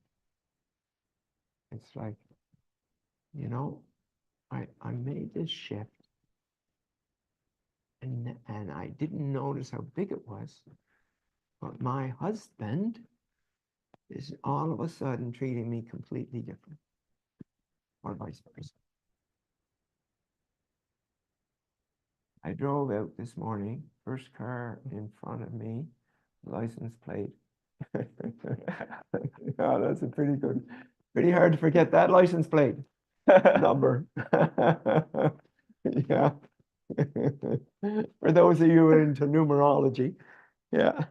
It's like, you know, I made this shift and I didn't notice how big it was, but my husband is all of a sudden treating me completely different, or vice versa. I drove out this morning, first car in front of me, license plate. Oh, that's a pretty hard to forget that license plate number. Yeah. For those of you who are into numerology. Yeah.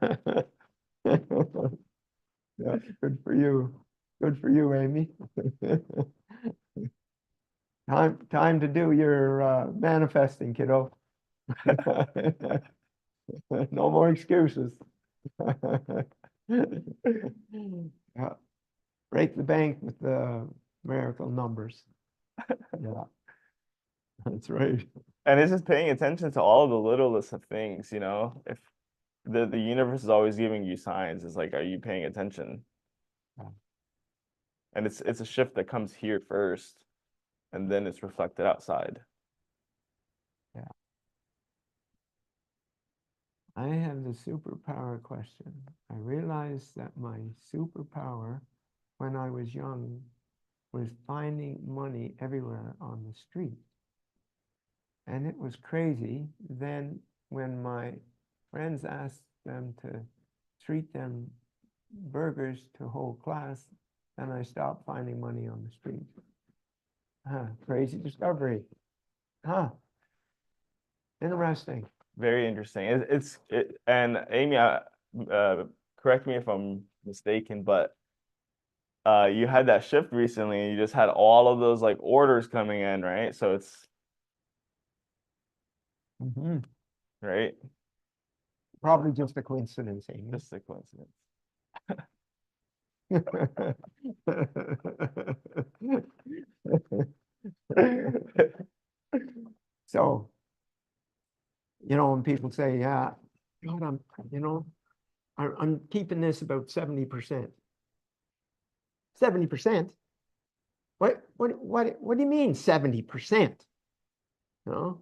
Yeah, good for you. Good for you, Amy. Time to do your manifesting, kiddo. No more excuses. Yeah. Break the bank with the miracle numbers. Yeah, that's right. And it's just paying attention to all of the littlest of things, you know. If the universe is always giving you signs, it's like, are you paying attention? Yeah. And it's a shift that comes here first, and then it's reflected outside. Yeah. I have the superpower question. I realized that my superpower when I was young was finding money everywhere on the street. And it was crazy. Then when my friends asked them to treat them burgers to whole class, then I stopped finding money on the street. Crazy discovery. Interesting. Very interesting. And Amy, correct me if I'm mistaken, but you had that shift recently and you just had all of those like orders coming in, right? So it's right. Probably just a coincidence, Amy. Just a coincidence. So, you know, when people say, yeah, God, I'm keeping this about 70%. 70%? What do you mean 70%? You know,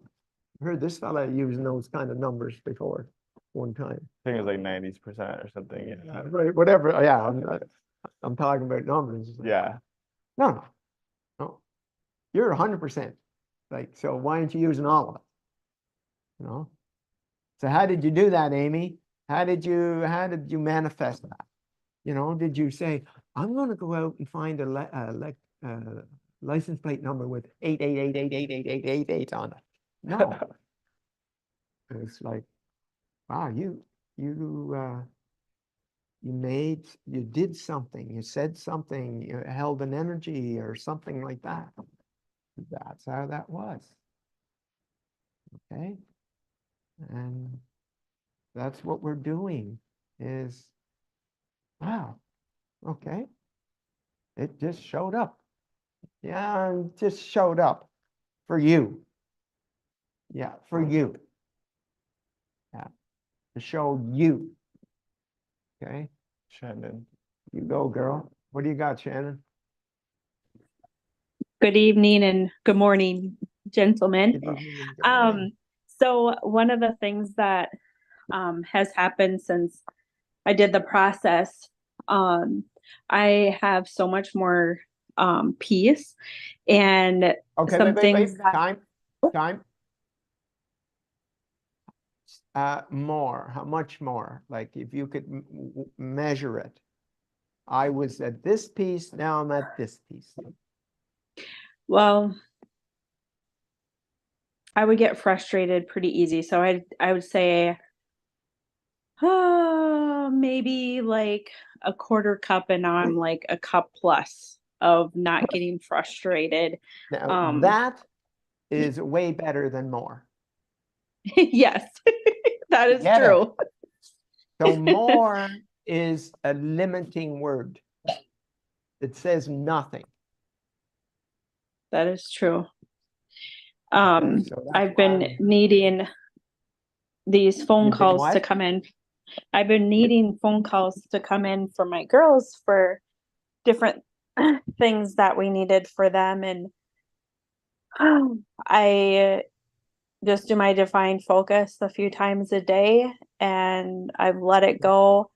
I've heard this fella using those kind of numbers before one time. I think it was like 90% or something. Yeah. Right, whatever. Yeah, I'm talking about numbers. Yeah. No. You're 100%. Like, so why aren't you using all of it? You know? So how did you do that, Amy? How did you manifest that? You know, did you say, I'm going to go out and find a license plate number with 888888888 on it? No. It's like, wow, you did something, you said something, you held an energy or something like that. That's how that was. Okay. And that's what we're doing is, wow, okay. It just showed up. Yeah, it just showed up for you. Yeah, for you. Yeah, to show you. Okay. Shannon. You go, girl. What do you got, Shannon? Good evening and good morning, gentlemen. Good evening, good morning. So one of the things that has happened since I did the process, I have so much more peace and Okay, some wait. things that Time. More, how much more? Like if you could measure it. I was at this piece, now I'm at this piece. Well, I would get frustrated pretty easy. So I would say, maybe like a quarter cup, and now I'm like a cup plus of not getting frustrated. Now that is way better than more. Yes, that is Get it? true. So more is a limiting word. It says nothing. That is true. Okay, so that's I've been why needing these phone you've been calls to what? come in. I've been needing phone calls to come in for my girls for different things that we needed for them. And I just do my divine focus a few times a day, and I've let it go.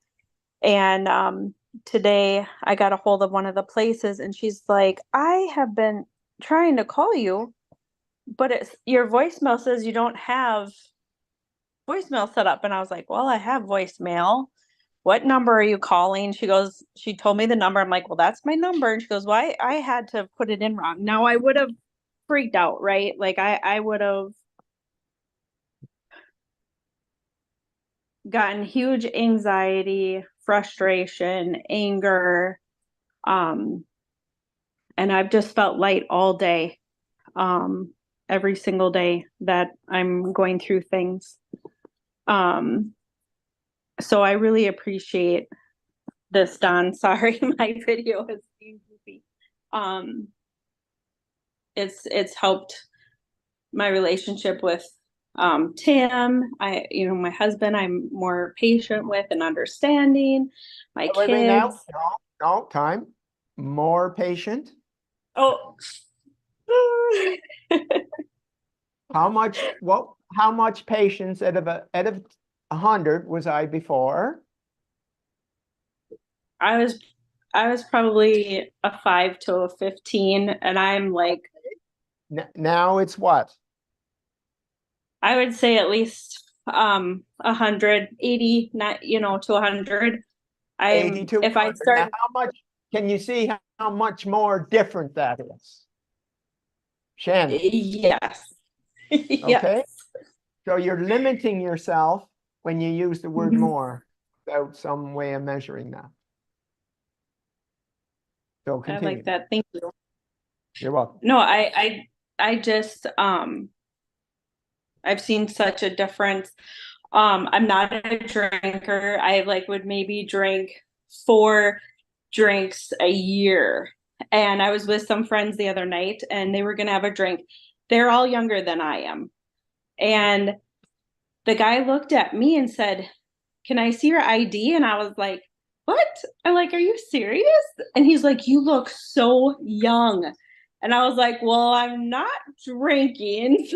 And today I got a hold of one of the places, and she's like, I have been trying to call you, but it's your voicemail says you don't have voicemail set up. And I was like, well, I have voicemail. What number are you calling? She told me the number. I'm like, well, that's my number. And she goes, why? I had to put it in wrong. Now I would have freaked out, right? Like I would have gotten huge anxiety, frustration, anger. And I've just felt light all day. Every single day that I'm going through things. So I really appreciate this, Don. Sorry, my video is being goofy. It's helped my relationship with Tim. My husband, I'm more patient with and understanding. My Wait, now, kids. no, time. More patient. Oh. How much patience out of 100 was I before? I was probably a 5 to a 15, and I'm like, now it's what? I would say at least 180, not to 100. 80 to If I 100. start, Now, how much can you see how much more different that is? Shannon, yes. okay? Yes. So you're limiting yourself when you use the word Mhm. more without some way of measuring that. So I continue. like that. Thank you. You're welcome. No, I just I've seen such a difference. I'm not a drinker. I would maybe drink 4 drinks a year. And I was with some friends the other night, and they were gonna have a drink. They're all younger than I am. And the guy looked at me and said, can I see your ID? And I was like, what? I'm like, are you serious? And he's like, you look so young. And I was like, well, I'm not drinking.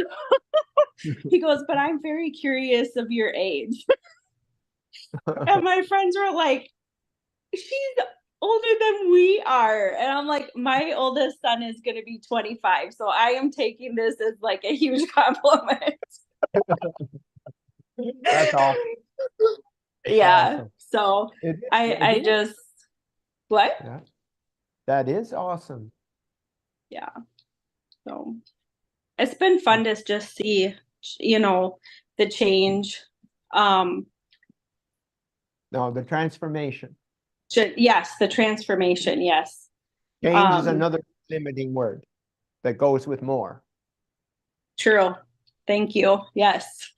He goes, but I'm very curious of your age. And my friends were like, she's older than we are. And I'm like, my oldest son is going to be 25. So I am taking this as like a huge compliment. That's awesome. Yeah. Awesome. So I just, what? Yeah. That is awesome. Yeah. So it's been fun to just see, the change. No, the transformation. Yes, the transformation. Yes. Change is another limiting word that goes with more. True. Thank you. Yes.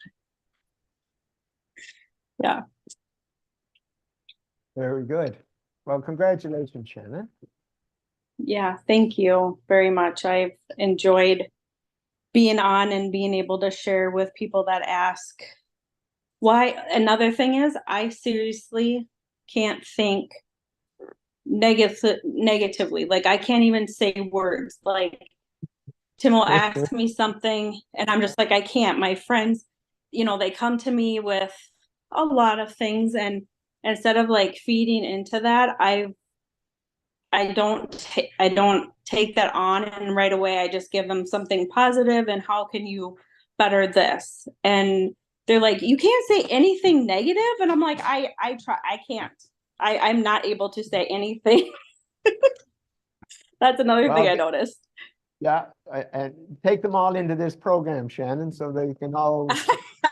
Yeah. Very good. Well, congratulations, Shannon. Yeah. Thank you very much. I've enjoyed being on and being able to share with people that ask why. Another thing is, I seriously can't think negatively. Like I can't even say words. Like Tim will ask me something and I'm just like, I can't. My friends, they come to me with a lot of things, and instead of like feeding into that, I don't take that on, and right away I just give them something positive and how can you better this? And they're like, you can't say anything negative. And I'm like, I try, I can't. I'm not able to say anything. That's another thing Well, I noticed. yeah, and take them all into this program, Shannon, so they can all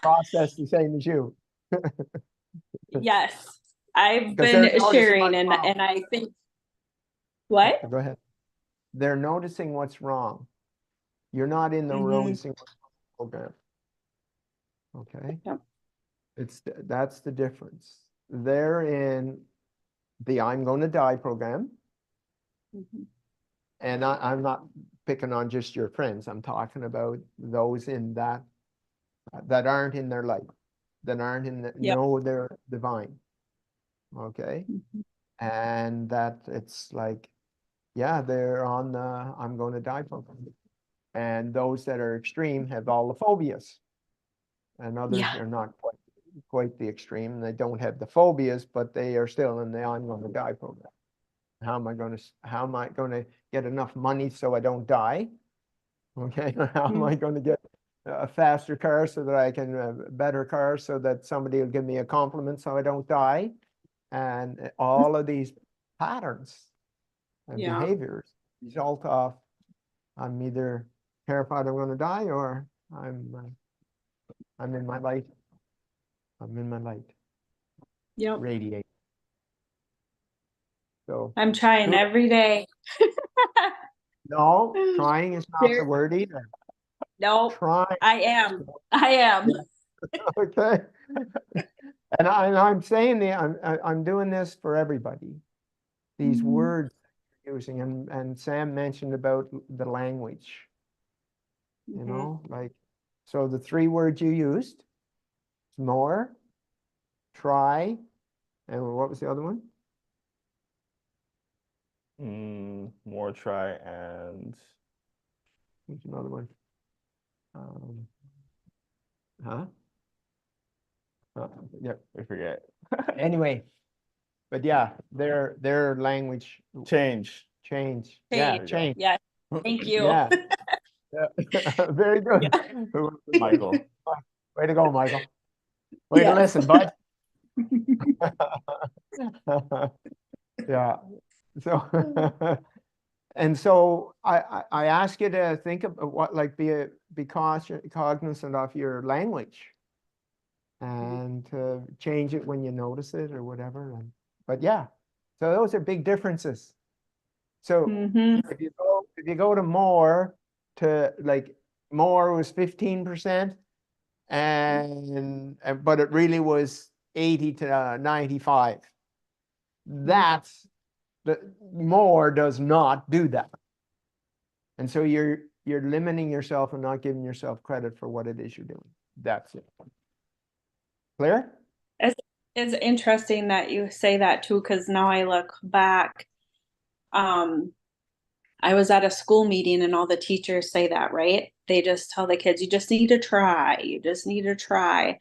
process the same as you. Yes. I've Because they're been noticing sharing what's wrong. and I think what? Go ahead. They're noticing what's wrong. You're not in the noticing program. Okay. Yep. That's the difference. They're in the I'm going to die program. And I'm not picking on just your friends. I'm talking about those in that aren't in their light, that aren't in the, Yep. know they're divine. Okay. And that it's like, yeah, they're on the I'm going to die program. And those that are extreme have all the phobias. And others Yeah. are not quite the extreme. They don't have the phobias, but they are still in the I'm going to die program. How am I going to get enough money so I don't die? Okay. How am I going to get a faster car so that I can a better car so that somebody will give me a compliment so I don't die? And all of these patterns and Yeah. behaviors result of I'm either terrified I'm going to die or I'm in my light. I'm in my light. Yep. Radiate. So I'm trying every day. no, trying is not the word either. No, Trying. I am. I am. Okay. And I'm saying I'm doing this for everybody. These words you're using, and Sam mentioned about the language. You know, like, so the 3 words you used, more, try, and what was the other one? More try and What's another one? Huh? Yeah, I forget. anyway, but yeah, their language Change. change. Change. Yeah, change. Yeah. Thank you. Yeah. Very good. Michael. Way to go, Michael. Way to Yes. listen, bud. Yeah. So and so I ask you to think of what, like, be cognizant of your language and to change it when you notice it or whatever. But yeah, so those are big differences. So if you go to more, to like more was 15%, and but it really was 80 to 95. That's the more does not do that. And so you're limiting yourself and not giving yourself credit for what it is you're doing. That's it. Clear? It's interesting that you say that too, because now I look back. I was at a school meeting and all the teachers say that, right? They just tell the kids, you just need to try. You just need to try.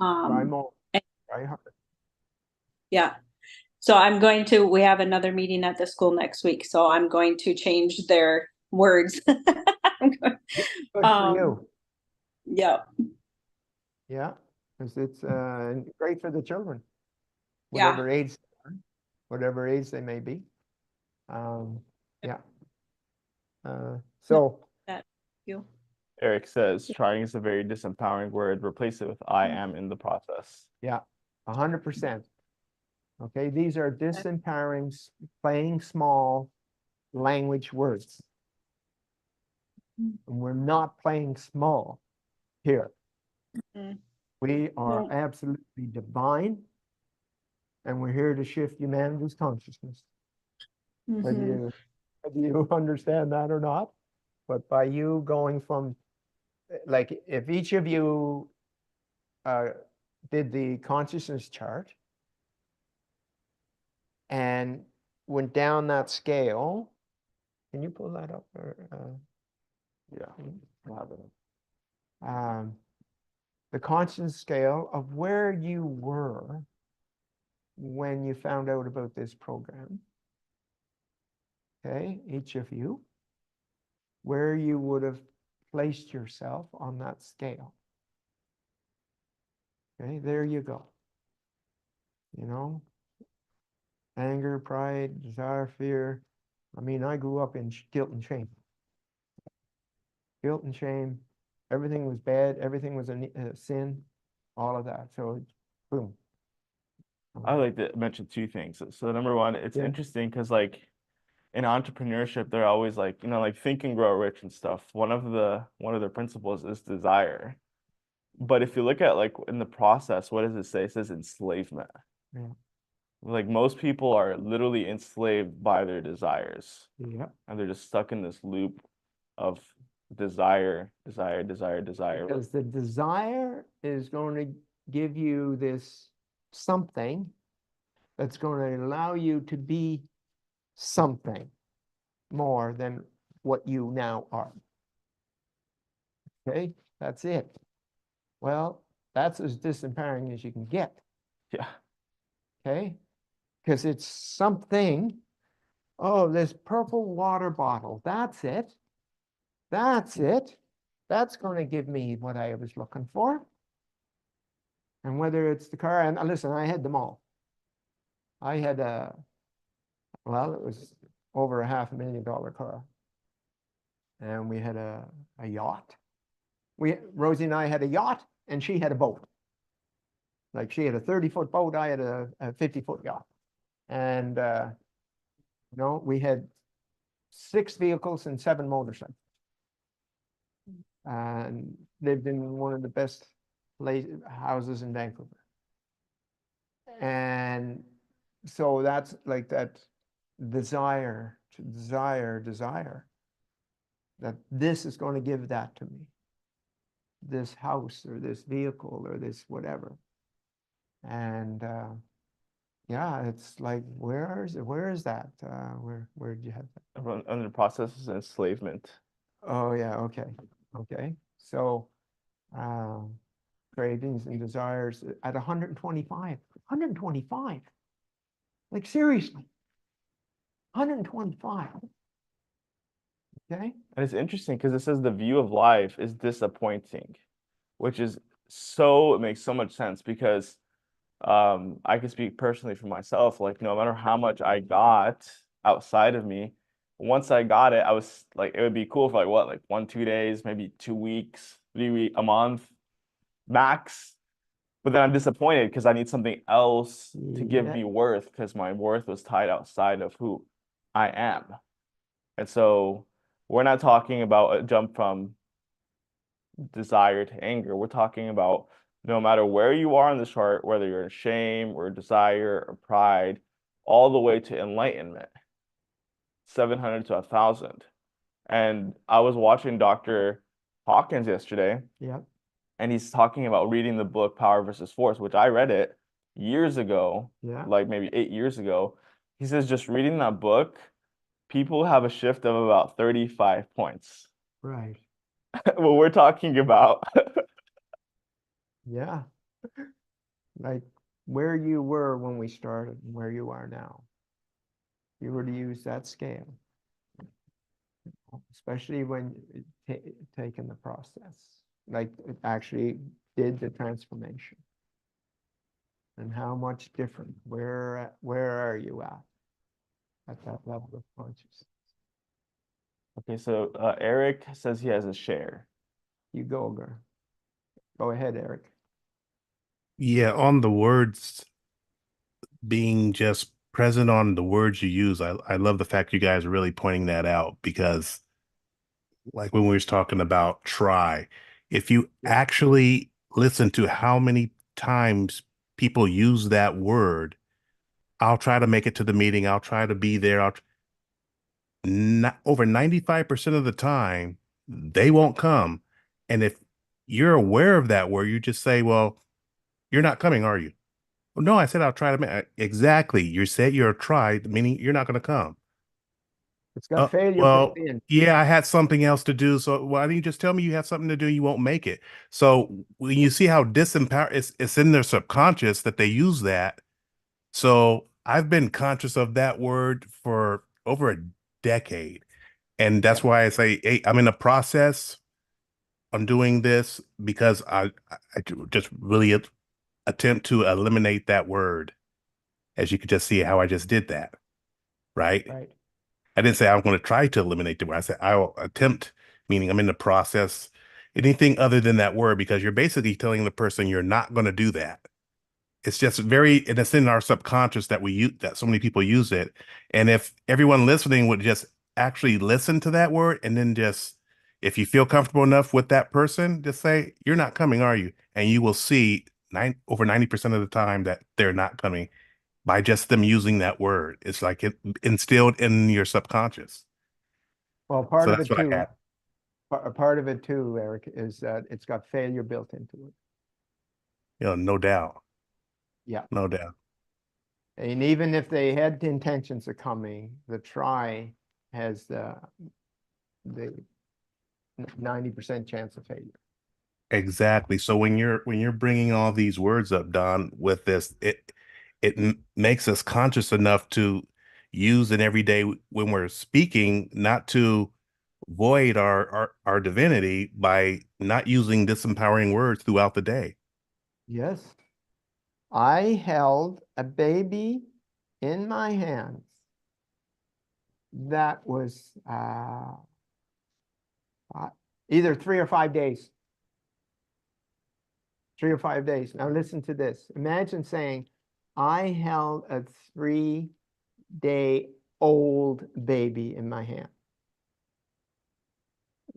Try more. Try harder. Yeah. So we have another meeting at the school next week. So I'm going to change their words. Good for you. Yeah. Yeah, because it's great for the children, Yeah. whatever age they may be. Yeah. So That you. Eric says trying is a very disempowering word. Replace it with I am in the process. yeah, 100%. Okay, these are disempowering, playing small language words. And we're not playing small here. We are absolutely divine, and we're here to shift humanity's consciousness. Whether you understand that or not, but by you going from, like, if each of you did the consciousness chart and went down that scale, can you pull that up? Or, yeah, the consciousness scale of where you were when you found out about this program. Okay, each of you, where you would have placed yourself on that scale. Okay, there you go. You know, anger, pride, desire, fear. I mean, I grew up in guilt and shame. Guilt and shame. Everything was bad. Everything was a sin. All of that. So, boom. I would like to mention two things. So number one, it's Yeah. interesting because like in entrepreneurship, they're always like, you know, like Think and Grow Rich and stuff. One of the principles is desire. But if you look at like in the process, what does it say? It says enslavement. Yeah. Like most people are literally enslaved by their desires, Yeah. and they're just stuck in this loop of desire, desire, desire, desire. Because the desire is going to give you this something that's going to allow you to be something more than what you now are. Okay, that's it. Well, that's as disempowering as you can get. Yeah. Okay, because it's something. Oh, this purple water bottle. That's it. That's it. That's going to give me what I was looking for. And whether it's the car, and listen, I had them all. I had well, it was over a $500,000 car. And we had a yacht. Rosie and I had a yacht, and she had a boat. Like she had a 30-foot boat, I had a 50-foot yacht. And you know, we had 6 vehicles and 7 motorcycles. And lived in one of the best houses in Vancouver. And so that's like that desire, that this is going to give that to me, this house or this vehicle or this whatever. And yeah, it's like, where is that? Where did you have that? Under the process is enslavement. Oh yeah, okay. So cravings and desires at 125. Like seriously, 125. Okay. And it's interesting because it says the view of life is disappointing, which is so, it makes so much sense because I can speak personally for myself. Like no matter how much I got outside of me, once I got it, I was like, it would be cool for like what, like 1, 2 days, maybe 2 weeks, 3 weeks, a month max. But then I'm disappointed because I need something else to give Yeah. me worth because my worth was tied outside of who I am. And so we're not talking about a jump from desire to anger. We're talking about no matter where you are on the chart, whether you're in shame or desire or pride, all the way to enlightenment, 700 to 1,000. And I was watching Dr. Hawkins yesterday, Yeah. and he's talking about reading the book Power versus Force, which I read it years ago, Yeah. like maybe 8 years ago. He says just reading that book, people have a shift of about 35 points. Right. What we're talking about. Yeah. Like where you were when we started and where you are now. You were to use that scale, especially when taking the process, like it actually did the transformation. And how much different? Where are you at that level of consciousness? Okay, so Eric says he has a share. You go, girl. Go ahead, Eric. Yeah, on the words, being just present on the words you use. I love the fact you guys are really pointing that out because like when we was talking about try, if you actually listen to how many times people use that word, I'll try to make it to the meeting, I'll try to be there, not over 95% of the time they won't come. And if you're aware of that word, you just say, well, you're not coming, are you? Well, no, I said I'll try to make exactly. You said you're tried, meaning you're not going to come. It's got failure Well, built in. yeah, I had something else to do. So why don't you just tell me you have something to do? You won't make it. So when you see how disempowered it's in their subconscious that they use that. So I've been conscious of that word for over a decade. And that's why I say, hey, I'm in a process. I'm doing this because I just really attempt to eliminate that word. As you can just see how I just did that, right? Right. I didn't say I'm going to try to eliminate the word. I said I'll attempt, meaning I'm in the process, anything other than that word, because you're basically telling the person you're not going to do that. It's just very, and it's in our subconscious that we use, that so many people use it. And if everyone listening would just actually listen to that word and then just, if you feel comfortable enough with that person, just say, you're not coming, are you? And you will see over 90% of the time that they're not coming by just them using that word. It's like it instilled in your subconscious. Well, part So of that's it what I too, had. part of it too, Eric, is that it's got failure built into it. No doubt. Yeah. No doubt. And even if they had the intentions of coming, the try has the 90% chance of failure. Exactly. So when you're bringing all these words up, Don, with this, it makes us conscious enough to use it every day when we're speaking, not to void our divinity by not using disempowering words throughout the day. Yes. I held a baby in my hands that was either 3 or 5 days. 3 or 5 days. Now listen to this. Imagine saying, I held a 3-day-old baby in my hand.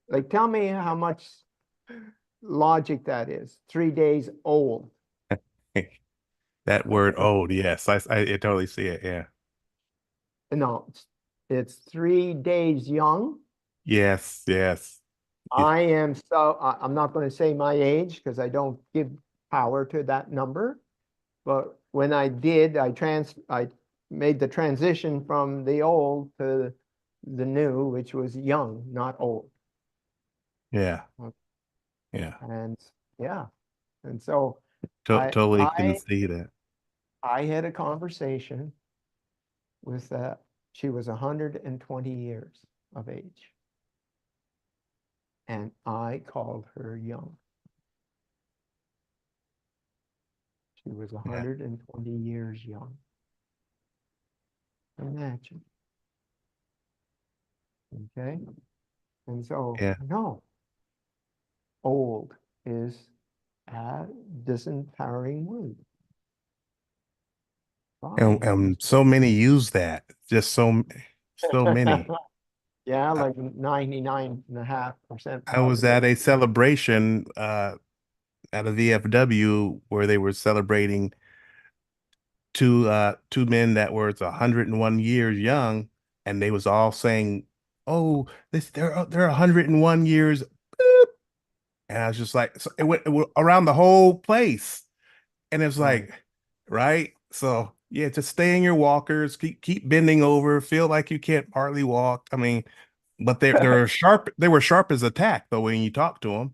Like, tell me how much logic that is. 3 days old. That word old, yes, I totally see it. Yeah. No, it's 3 days young. Yes, yes. I am so, I'm not going to say my age because I don't give power to that number. But when I did, I made the transition from the old to the new, which was young, not old. Yeah. Okay. Yeah. And yeah. And so I Totally can see that. I had a conversation with she was 120 years of age. And I called her young. She was 120 years young. Imagine. Okay. And so, Yeah. no, old is a disempowering word. And so many use that. Just so many. Yeah, like 99.5%. I was at a celebration at a VFW where they were celebrating two men that were 101 years young, and they was all saying, "Oh, they're 101 years." Boop. And I was just like, so it went around the whole place, and it was Right. like, right? So yeah, just stay in your walkers, keep bending over, feel like you can't hardly walk. I mean, but they're sharp. They were sharp as a tack though when you talk to them.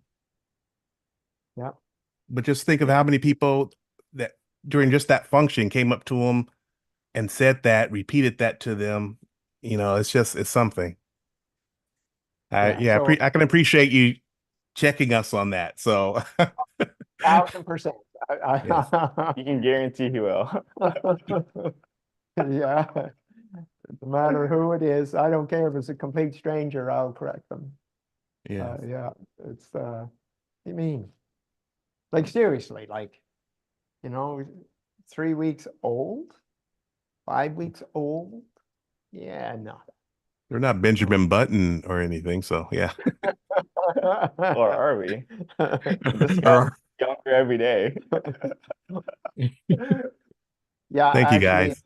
Yeah. But just think of how many people that during just that function came up to them and said that, repeated that to them. It's something. Yeah. So I can appreciate you checking us on that. So 1,000%. Yes, you can guarantee he will. Yeah. No matter who it is, I don't care if it's a complete stranger, I'll correct them. yeah. Yeah. It's you mean, like, seriously, like, 3 weeks old, 5 weeks old. Yeah, no. They're not Benjamin Button or anything, so yeah. Or are we? This guy's younger every day. Yeah, Thank you actually, guys.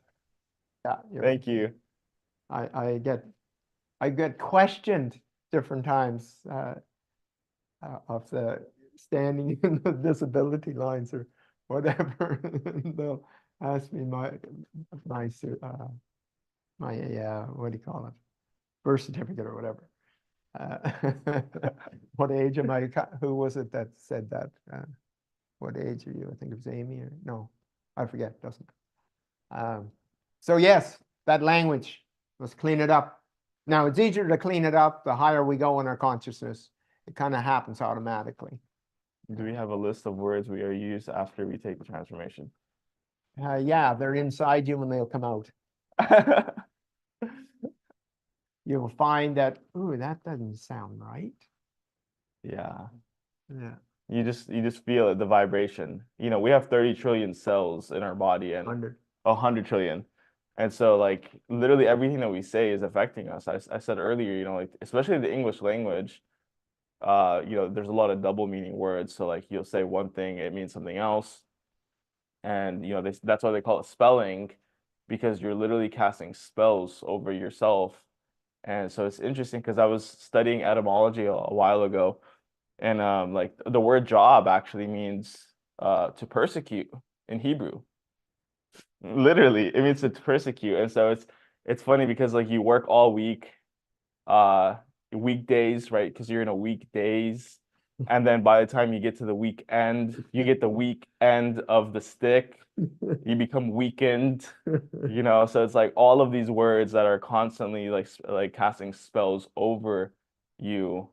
yeah, Thank you. I get questioned different times of the standing in the disability lines or whatever. They'll ask me my what do you call it, birth certificate or whatever. What age am I? Who was it that said that? What age are you? I think it was Amy, or no, I forget. Doesn't. So yes, that language, let's clean it up. Now it's easier to clean it up the higher we go in our consciousness. It kind of happens automatically. Do we have a list of words we are used after we take the transformation? Yeah, they're inside you and they'll come out. You'll find that, ooh, that doesn't sound right. Yeah. Yeah, You just feel it, the vibration. You know, we have 30 trillion cells in our body and 100. 100 trillion. And so like literally everything that we say is affecting us. I said earlier, you know, like especially the English language, you know, there's a lot of double meaning words. So like you'll say one thing, it means something else. And you know, that's why they call it spelling, because you're literally casting spells over yourself. And so it's interesting because I was studying etymology a while ago, and like the word job actually means to persecute in Hebrew. Literally, it means to persecute. And so it's funny because like you work all week, uh weekdays, right? Because you're in a weekdays. And then by the time you get to the weekend, you get the weak end of the stick. You become weakened, you know. So it's like all of these words that are constantly like casting spells over you.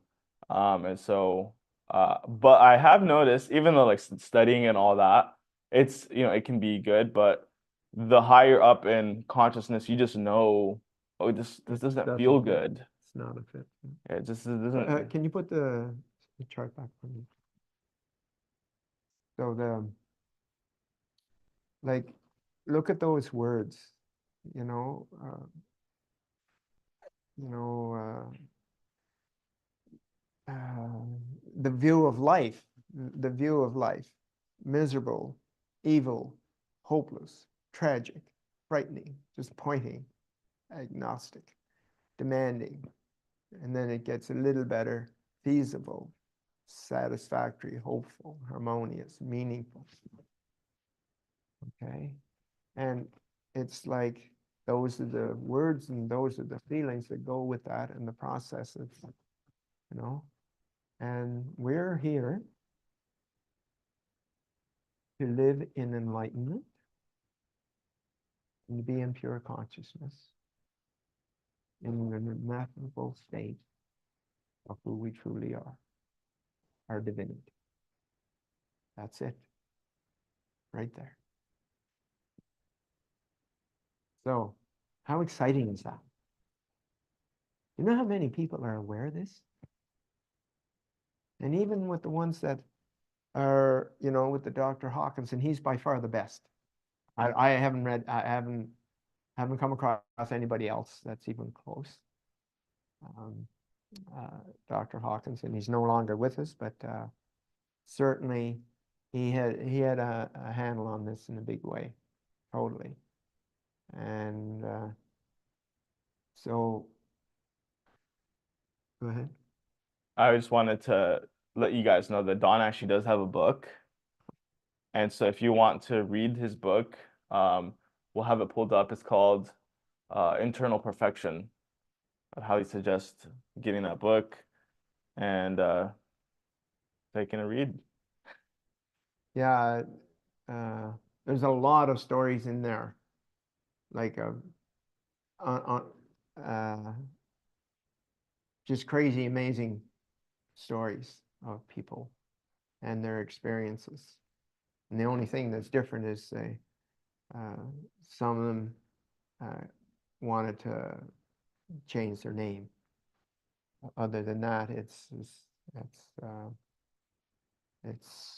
And so but I have noticed, even though like studying and all that, it's, you know, it can be good, but the higher up in consciousness, you just know, oh, this doesn't feel good. It's not a fit. Yeah, it just doesn't. Can you put the chart back for me? So like, look at those words, you know, you know, the view of life, miserable, evil, hopeless, tragic, frightening, disappointing, agnostic, demanding, and then it gets a little better, feasible, satisfactory, hopeful, harmonious, meaningful. Okay, and it's like those are the words and those are the feelings that go with that and the processes, you know. And we're here to live in enlightenment and to be in pure consciousness, in an ineffable state of who we truly are, our divinity. That's it, right there. So, how exciting is that? You know how many people are aware of this? And even with the ones that are, you know, with the Dr. Hawkinson, he's by far the best. I haven't come across anybody else that's even close. Dr. Hawkinson, he's no longer with us, but certainly he had a handle on this in a big way, totally. And so, go ahead. I just wanted to let you guys know that Don actually does have a book. And so if you want to read his book, we'll have it pulled up. It's called Internal Perfection. I highly suggest getting that book and taking a read. Yeah, there's a lot of stories in there, like just crazy, amazing stories of people and their experiences. And the only thing that's different is some of them wanted to change their name. Other than that, it's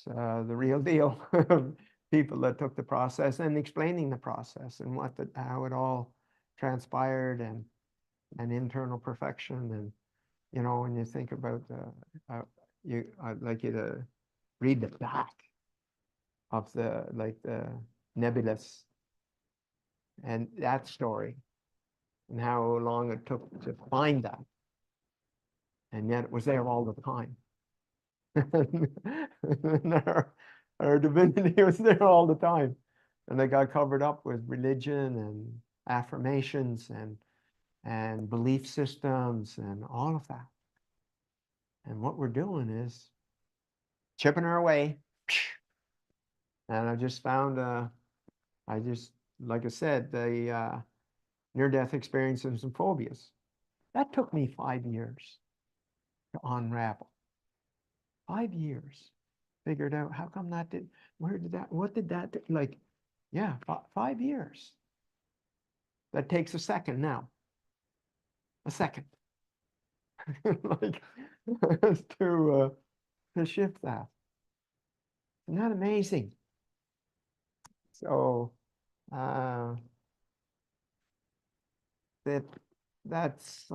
the real deal. People that took the process and explaining the process and how it all transpired and internal perfection. And you know, when you think about I'd like you to read the back of the nebulous and that story and how long it took to find that, and yet it was there all the time. And our divinity was there all the time, and they got covered up with religion and affirmations and belief systems and all of that. And what we're doing is chipping her away. And I just found like I said, the near-death experiences and phobias. That took me 5 years to unravel. 5 years figured out, how come that did, what did that, like, yeah, 5 years. That takes a second now. A second. Like, to shift that. Isn't that amazing? So, that's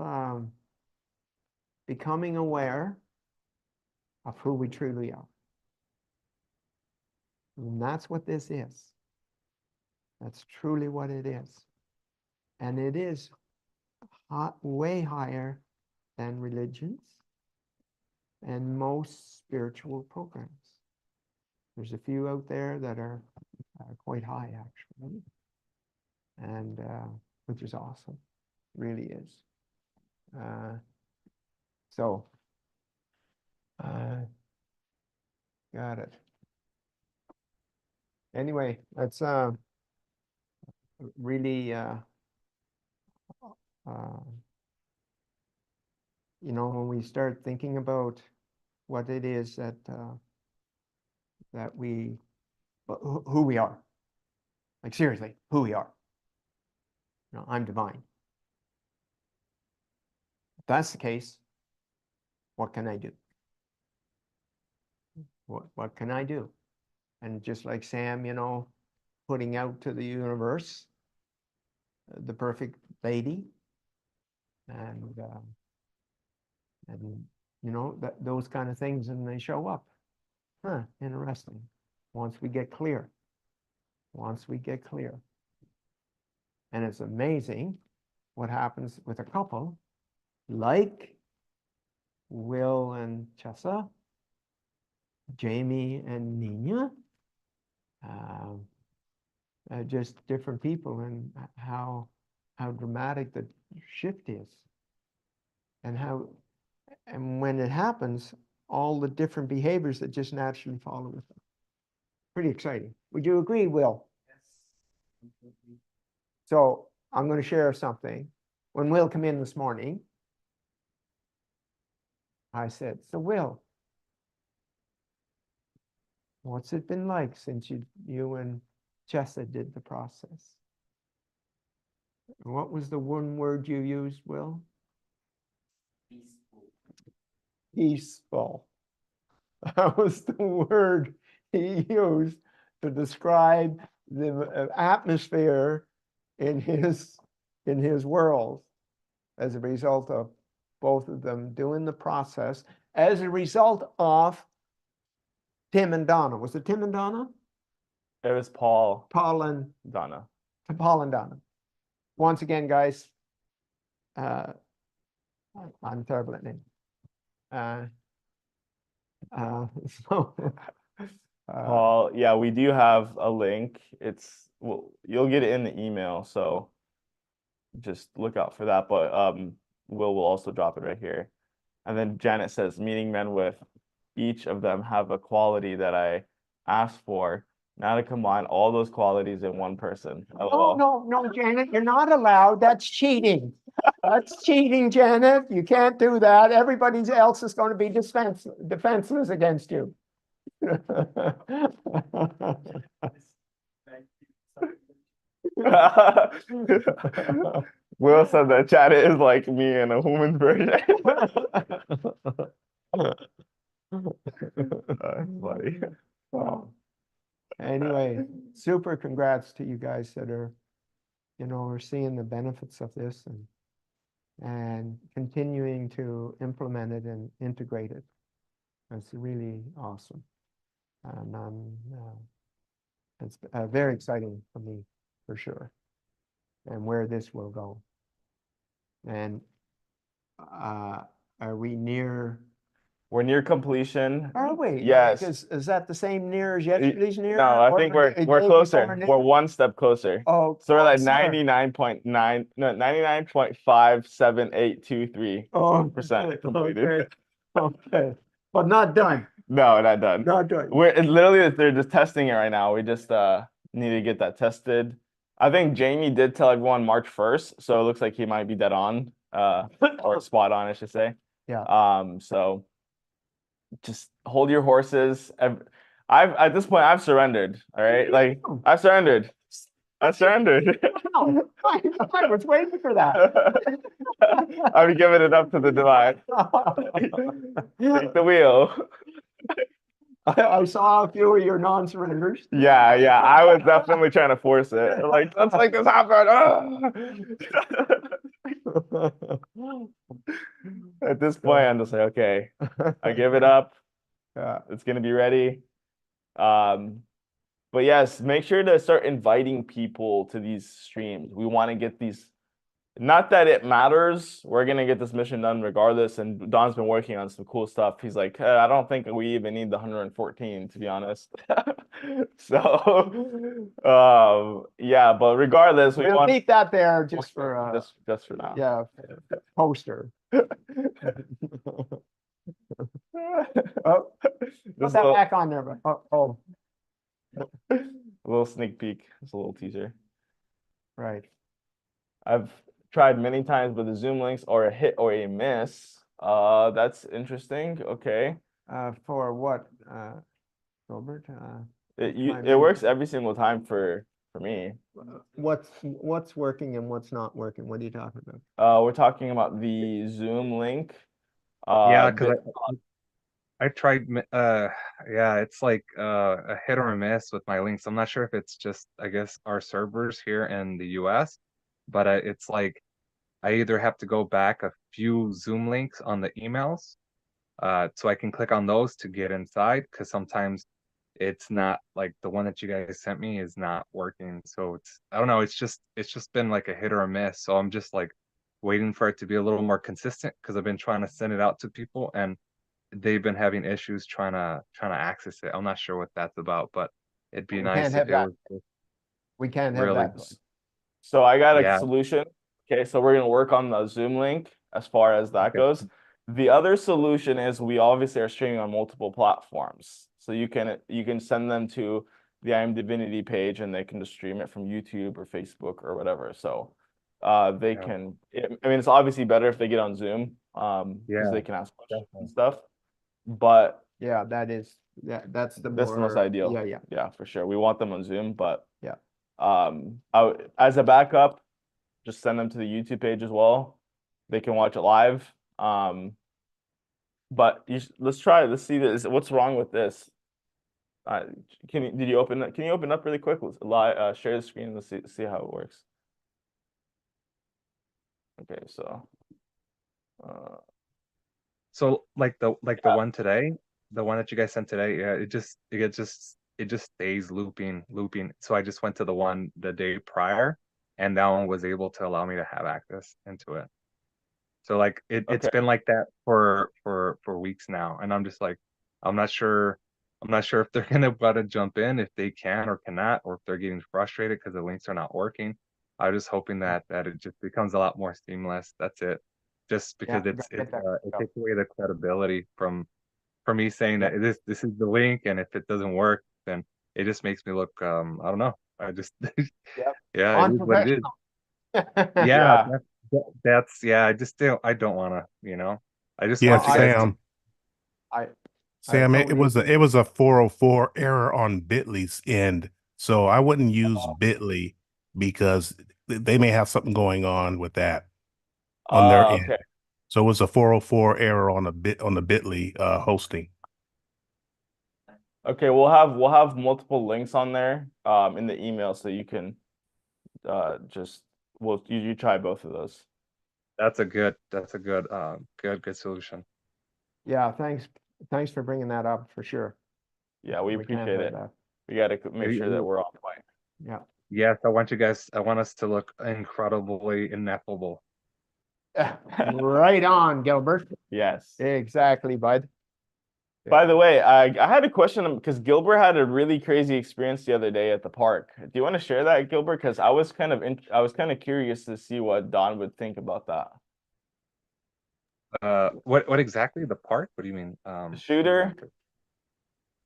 becoming aware of who we truly are. And that's what this is. That's truly what it is. And it is way higher than religions and most spiritual programs. There's a few out there that are quite high, actually, and which is awesome, really is. So, got it. Anyway, that's really, you know, when we start thinking about what it is that that we, who we are, like seriously, who we are. You know, I'm divine. If that's the case, what can I do? What can I do? And just like Sam, you know, putting out to the universe the perfect lady, and you know, those kind of things, and they show up. Huh, interesting. Once we get clear. Once we get clear. And it's amazing what happens with a couple like Will and Chessa, Jamie and Nina, just different people, and how dramatic the shift is, and when it happens, all the different behaviors that just naturally follow with it. Pretty exciting. Would you agree, Will? Yes. So I'm going to share something. When Will came in this morning, I said, so Will, what's it been like since you and Chessa did the process? What was the one word you used, Will? Peaceful. Peaceful. That was the word he used to describe the atmosphere in his world as a result of both of them doing the process, as a result of Tim and Donna. Was it Tim and Donna? It was Paul and Donna. Paul and Donna. Once again, guys, I'm terrible at names. So, Paul, yeah, we do have a link. Well, you'll get it in the email, so just look out for that. But Will also drop it right here. And then Janet says, meeting men with each of them have a quality that I asked for. Now to combine all those qualities in one person. Oh, no, Janet, you're not allowed. That's cheating. That's cheating, Janet. You can't do that. Everybody else is going to be defenseless against you. Will said that Janet is like me in a woman's version. Funny. Well, anyway, super congrats to you guys that are, you know, are seeing the benefits of this and continuing to implement it and integrate it. That's really awesome. And it's very exciting for me, for sure, and where this will go. And are we near? We're near completion. Are we? Yes. Is that the same near as yesterday's near? No, I think we're closer. We're one step closer. Oh, so we're like 99.9, no, 99.57823% completed. Okay. But not done. No, not done. Not done. It's literally, they're just testing it right now. We just need to get that tested. I think Jamie did tell everyone March 1st, so it looks like he might be dead on, or spot on, I should say. Yeah. So just hold your horses. at this point I've surrendered. All right, like I've surrendered. I surrendered. Oh, I was waiting for that. I'm giving it up to the divine. Take the wheel. I saw a few of your non-surrenders. Yeah, yeah. I was definitely trying to force it. Like, let's make this happen. At this point, I'm just like, okay, I give it up. Yeah. It's gonna be ready. But yes, make sure to start inviting people to these streams. We want to get these. Not that it matters. We're gonna get this mission done regardless. And Don's been working on some cool stuff. He's like, I don't think we even need the 114, to be honest. So, yeah. But regardless, we We'll want leave that there just for just for now. yeah, poster. Oh, put Just that back on there. But, oh, a little sneak peek. It's a little teaser. right. I've tried many times, but the Zoom links are a hit or a miss. That's interesting. Okay. For what, Robert? It works every single time for me. What's working and what's not working? What are you talking about? We're talking about the Zoom link. Yeah, because I tried, yeah, it's like a hit or a miss with my links. I'm not sure if it's just, I guess, our servers here in the US, but it's like I either have to go back a few Zoom links on the emails, so I can click on those to get inside, because sometimes it's not like the one that you guys sent me is not working. So I don't know, it's just been like a hit or a miss. So I'm just like waiting for it to be a little more consistent, because I've been trying to send it out to people and they've been having issues trying to access it. I'm not sure what that's about, but it'd be We nice can't if have it that. was just We can't have really. that. So I got a Yeah. solution. Okay, so we're gonna work on the Zoom link as far as that Okay. goes. The other solution is we obviously are streaming on multiple platforms. So you can send them to the I Am Divinity page and they can just stream it from YouTube or Facebook or whatever. So they Yeah. can, I mean, it's obviously better if they get on Zoom, because Yeah, they can ask questions definitely. and stuff. But Yeah, that's the that's the most more, ideal. yeah, yeah. Yeah, for sure. We want them on Zoom, but Yeah. as a backup, just send them to the YouTube page as well. They can watch it live. But let's try it. Let's see this. What's wrong with this? Can you open up really quick? Let's share the screen. Let's see how it works. Okay, so So like the one today, the one that you guys sent today, yeah, it just stays looping. So I just went to the one the day prior, and that one was able to allow me to have access into it. So like it's okay. been like that for weeks now, and I'm just like, I'm not sure if they're gonna about to jump in, if they can or cannot, or if they're getting frustrated because the links are not working. I'm just hoping that it just becomes a lot more seamless. That's it. Just because Yeah, it get that. takes away the credibility from me saying that this is the link, and if it doesn't work, then it just makes me look I don't know. I just yeah, it is what it is. Yeah, Unprofessional. that's yeah. I don't want to, I just Yeah, want you guys to. Sam. I Sam, it totally was agree. it was a 404 error on Bitly's end. So I wouldn't use Bitly because they may have something going on with that on their end. Okay. So it was a 404 error on the Bitly hosting. Okay, we'll have multiple links on there in the email, so you can just you try both of those. That's a good good solution. Yeah, thanks for bringing that up for sure. Yeah, we We can't appreciate have it. that. We got to make sure that we're on point. Yeah. Yes, I want us to look incredibly ineffable. Right on, Gilbert. Yes. Exactly, bud. By the way, I had a question because Gilbert had a really crazy experience the other day at the park. Do you want to share that, Gilbert? Because I was kind of curious to see what Don would think about that. What exactly? The park? What do you mean? The shooter? Exactly.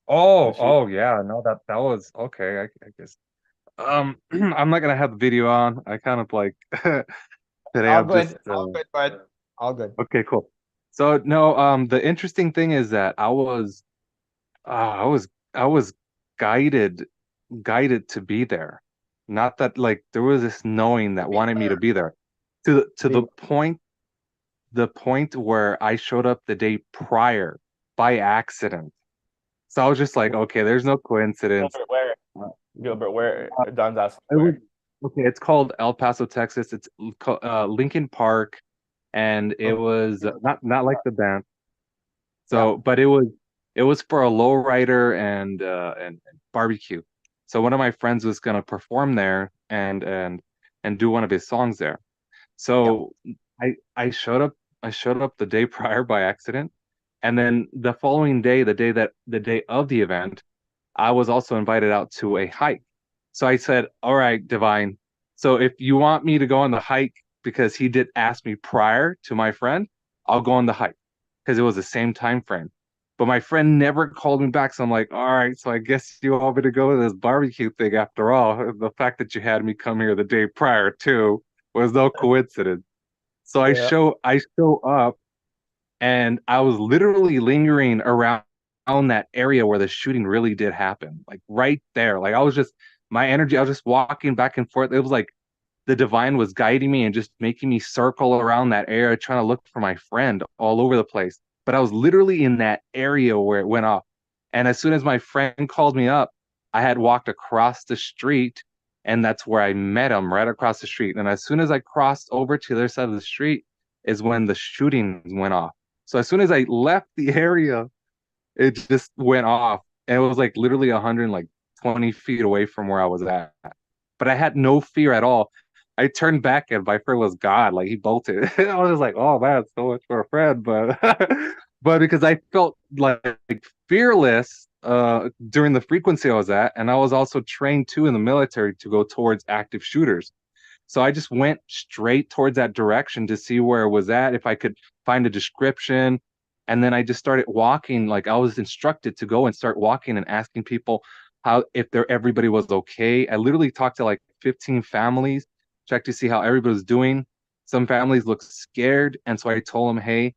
Oh yeah, no, that was okay, I guess. I'm not gonna have the video on. I kind of like today All I'm good. just All good, bud. All good. okay, cool. So no, the interesting thing is that I guided to be there. Not that like there was this knowing that wanted me to be there. To the point where I showed up the day prior by accident. So I was just like, okay, there's no coincidence. Gilbert, where? Gilbert, where? Don's asking It was where. okay. It's called El Paso, Texas. It's Lincoln Park, and it was not like the band. So, but it was for a lowrider and barbecue. So one of my friends was gonna perform there and do one of his songs there. So I showed up the day prior by accident, and then the following day, the day of the event, I was also invited out to a hike. So I said, "All right, Divine. So if you want me to go on the hike because he did ask me prior to my friend, I'll go on the hike because it was the same time frame." But my friend never called me back, so I'm like, "All right, so I guess you want me to go to this barbecue thing after all. The fact that you had me come here the day prior too was no coincidence." So I show up and I was literally lingering around that area where the shooting really did happen, like right there. Like I was just my energy, I was just walking back and forth. It was like the divine was guiding me and just making me circle around that area, trying to look for my friend all over the place. But I was literally in that area where it went off. And as soon as my friend called me up, I had walked across the street, and that's where I met him, right across the street. And as soon as I crossed over to the other side of the street is when the shooting went off. So as soon as I left the area, it just went off. And it was like literally 120 feet away from where I was at. But I had no fear at all. I turned back and my friend was God. Like he bolted. I was just like, oh man, so much for a friend. But but because I felt like fearless during the frequency I was at, and I was also trained too in the military to go towards active shooters. So I just went straight towards that direction to see where it was at, if I could find a description. And then I just started walking. Like I was instructed to go and start walking and asking people how if everybody was okay. I literally talked to like 15 families, checked to see how everybody was doing. Some families looked scared, and so I told them, "Hey,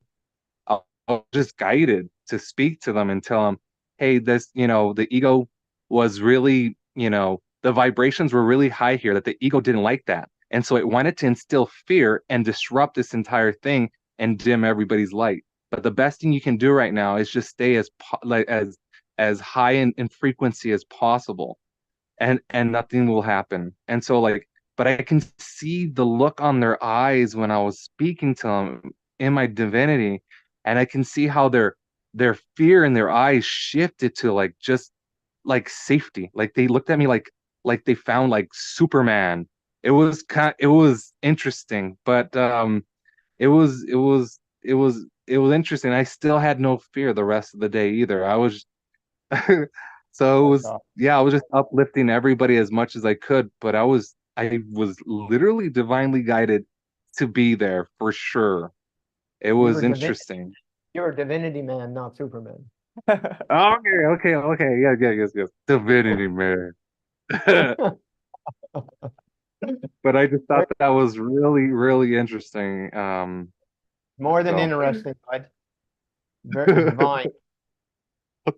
I was just guided to speak to them and tell them, hey, this, the ego was really, the vibrations were really high here, that the ego didn't like that. And so it wanted to instill fear and disrupt this entire thing and dim everybody's light. But the best thing you can do right now is just stay as high in frequency as possible, and nothing will happen." And so but I can see the look on their eyes when I was speaking to them in my divinity, and I can see how their fear in their eyes shifted to just like safety. Like they looked at me like they found like Superman. It was interesting, but it was interesting. I still had no fear the rest of the day either. I was so it was, yeah, I was just uplifting everybody as much as I could, but I was literally divinely guided to be there for sure. It was interesting. You're a divinity man, not Superman. Okay. Yes. Divinity man. But I just thought that was really, really interesting. More than interesting, bud. Very divine.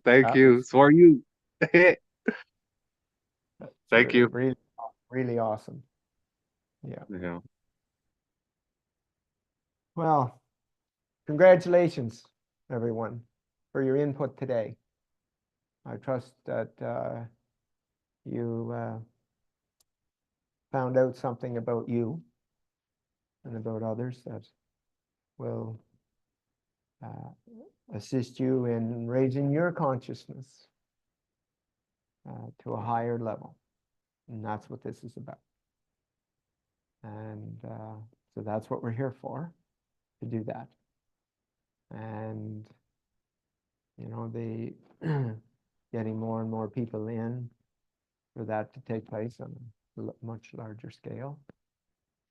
Thank you. So are you. Thank you. Really, really awesome. Yeah. Well, congratulations, everyone, for your input today. I trust that you found out something about you and about others that will assist you in raising your consciousness to a higher level. And that's what this is about. And so that's what we're here for, to do that. And, the getting more and more people in for that to take place on a much larger scale.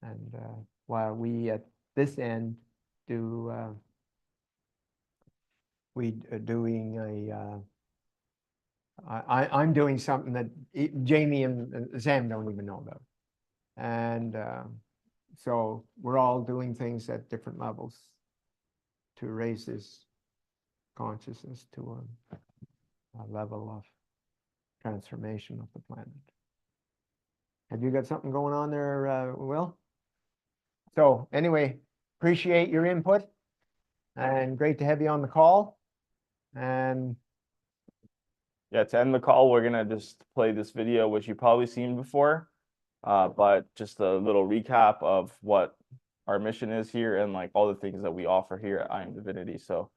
And while we at this end I'm doing something that Jamie and Sam don't even know about. And so we're all doing things at different levels to raise this consciousness to a level of transformation of the planet. Have you got something going on there, Will? So anyway, appreciate your input and great to have you on the call. And Yeah, to end the call, we're gonna just play this video, which you've probably seen before, but just a little recap of what our mission is here and like all the things that we offer here at I Am Divinity. So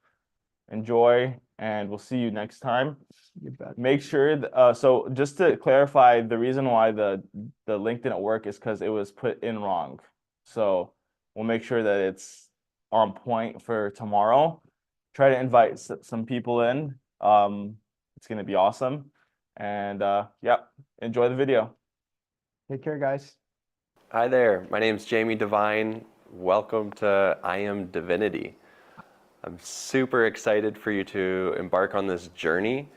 enjoy, and we'll see you next time. you bet. Make sure, so just to clarify, the reason why the link didn't work is because it was put in wrong. So we'll make sure that it's on point for tomorrow. Try to invite some people in. It's going to be awesome. And yeah, enjoy the video. Take care, guys. Hi there, my name's Jamie Devine. Welcome to I Am Divinity. I'm super excited for you to embark on this journey.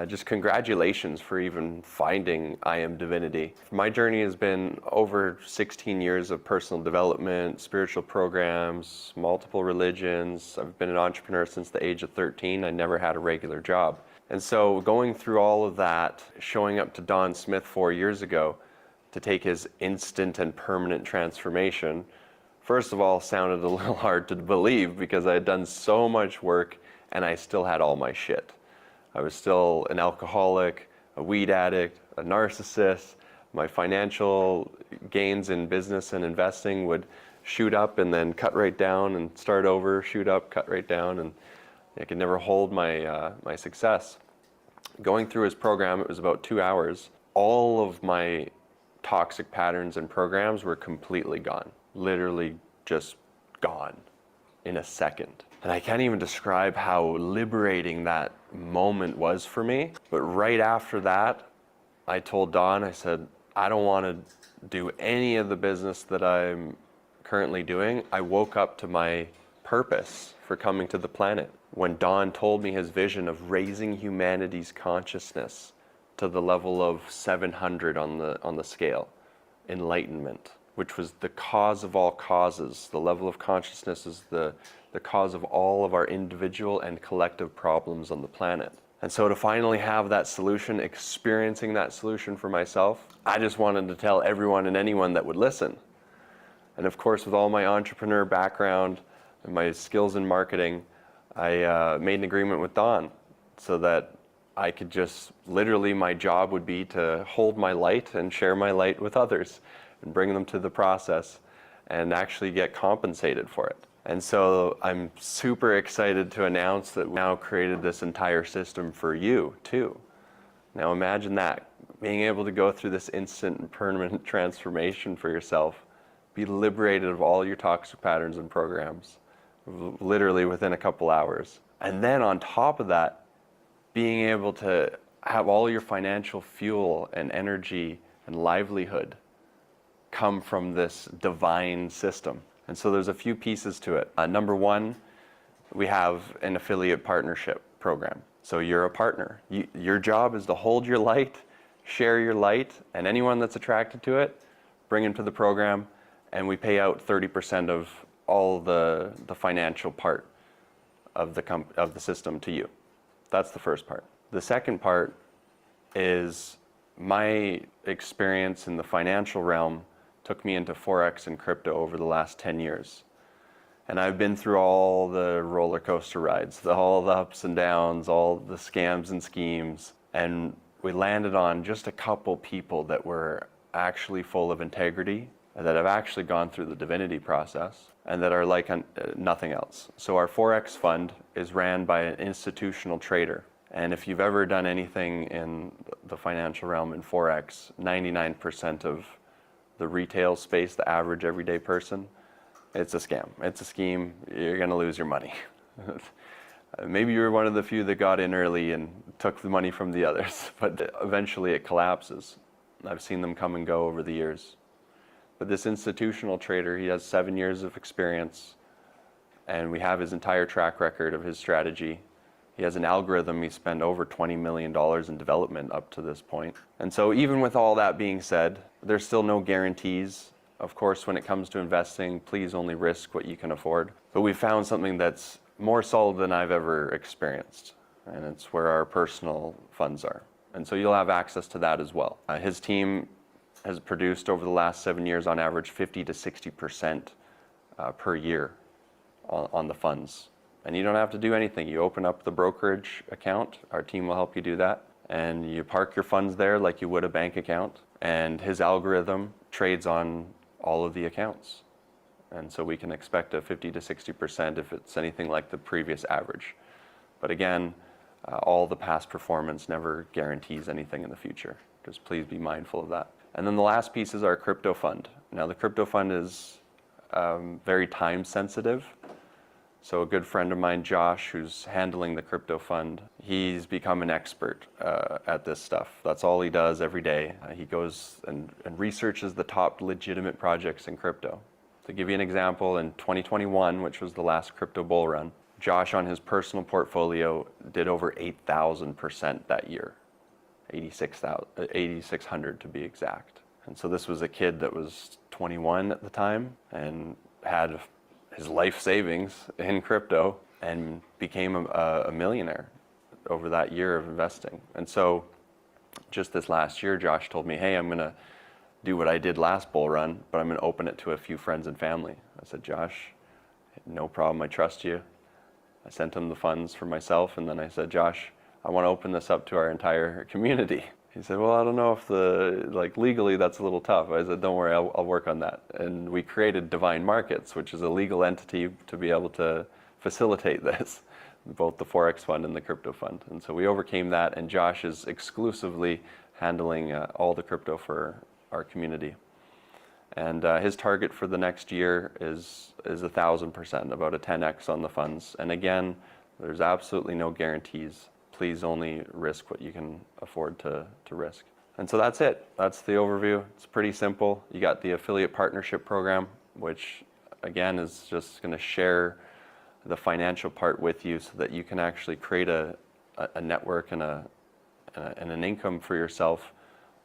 Just congratulations for even finding I Am Divinity. My journey has been over 16 years of personal development, spiritual programs, multiple religions. I've been an entrepreneur since the age of 13. I never had a regular job. And so going through all of that, showing up to Don Smith 4 years ago to take his instant and permanent transformation, first of all, sounded a little hard to believe because I had done so much work and I still had all my shit. I was still an alcoholic, a weed addict, a narcissist. My financial gains in business and investing would shoot up and then cut right down and start over, shoot up, cut right down, and I could never hold my, my success. Going through his program, it was about 2 hours. All of my toxic patterns and programs were completely gone. Literally just gone in a second. And I can't even describe how liberating that moment was for me. But right after that, I told Don, I said, I don't want to do any of the business that I'm currently doing. I woke up to my purpose for coming to the planet when Don told me his vision of raising humanity's consciousness to the level of 700 on the scale, enlightenment, which was the cause of all causes. The level of consciousness is the cause of all of our individual and collective problems on the planet. And so to finally have that solution, experiencing that solution for myself, I just wanted to tell everyone and anyone that would listen. And of course, with all my entrepreneur background and my skills in marketing, I made an agreement with Don so that I could just, literally my job would be to hold my light and share my light with others and bring them to the process and actually get compensated for it. And so I'm super excited to announce that we now created this entire system for you too. Now imagine that, being able to go through this instant and permanent transformation for yourself, be liberated of all your toxic patterns and programs, literally within a couple hours. And then on top of that, being able to have all your financial fuel and energy and livelihood come from this divine system. And so there's a few pieces to it. Number one, we have an affiliate partnership program. So you're a partner. Your job is to hold your light, share your light, and anyone that's attracted to it, bring them to the program, and we pay out 30% of all the financial part of the system to you. That's the first part. The second part is my experience in the financial realm took me into Forex and crypto over the last 10 years. And I've been through all the roller coaster rides, all the ups and downs, all the scams and schemes. And we landed on just a couple people that were actually full of integrity, that have actually gone through the divinity process, and that are like nothing else. So our Forex fund is ran by an institutional trader. And if you've ever done anything in the financial realm in Forex, 99% of the retail space, the average everyday person, it's a scam. It's a scheme. You're going to lose your money. Maybe you're one of the few that got in early and took the money from the others, but eventually it collapses. I've seen them come and go over the years. But this institutional trader, he has 7 years of experience, and we have his entire track record of his strategy. He has an algorithm. He spent over $20 million in development up to this point. And so even with all that being said, there's still no guarantees. Of course, when it comes to investing, please only risk what you can afford. But we found something that's more solid than I've ever experienced, and it's where our personal funds are. And so you'll have access to that as well. His team has produced over the last 7 years on average 50 to 60% per year on the funds. And you don't have to do anything. You open up the brokerage account, our team will help you do that, and you park your funds there like you would a bank account, and his algorithm trades on all of the accounts. And so we can expect a 50 to 60% if it's anything like the previous average. But again, all the past performance never guarantees anything in the future. Just please be mindful of that. And then the last piece is our crypto fund. Now the crypto fund is very time sensitive. So a good friend of mine, Josh, who's handling the crypto fund, he's become an expert at this stuff. That's all he does every day. He goes and researches the top legitimate projects in crypto. To give you an example, in 2021, which was the last crypto bull run, Josh on his personal portfolio did over 8,000% that year, 8,600 to be exact. And so this was a kid that was 21 at the time and had his life savings in crypto and became a millionaire over that year of investing. And so just this last year, Josh told me, hey, I'm gonna do what I did last bull run, but I'm gonna open it to a few friends and family. I said, Josh, no problem, I trust you. I sent him the funds for myself, and then I said, Josh, I wanna open this up to our entire community. He said, well, I don't know if legally that's a little tough. I said, don't worry, I'll work on that. And we created Divine Markets, which is a legal entity to be able to facilitate this, both the Forex fund and the crypto fund. And so we overcame that, and Josh is exclusively handling all the crypto for our community. And his target for the next year is 1,000%, about a 10x on the funds. And again, there's absolutely no guarantees. Please only risk what you can afford to risk. And so that's it. That's the overview. It's pretty simple. You got the affiliate partnership program, which again is just going to share the financial part with you so that you can actually create a network and an income for yourself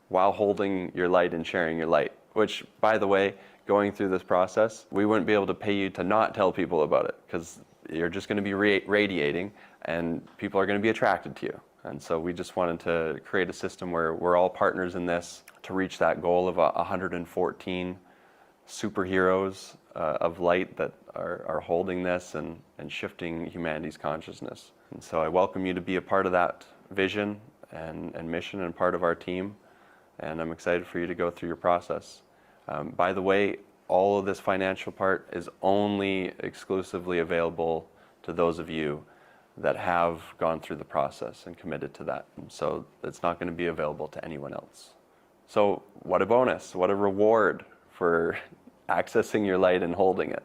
while holding your light and sharing your light. Which, by the way, going through this process, we wouldn't be able to pay you to not tell people about it, because you're just going to be radiating and people are going to be attracted to you. And so we just wanted to create a system where we're all partners in this to reach that goal of 114 superheroes of light that are holding this and shifting humanity's consciousness. And so I welcome you to be a part of that vision and mission and part of our team. And I'm excited for you to go through your process. By the way, all of this financial part is only exclusively available to those of you that have gone through the process and committed to that. So it's not going to be available to anyone else. So what a bonus, what a reward for accessing your light and holding it,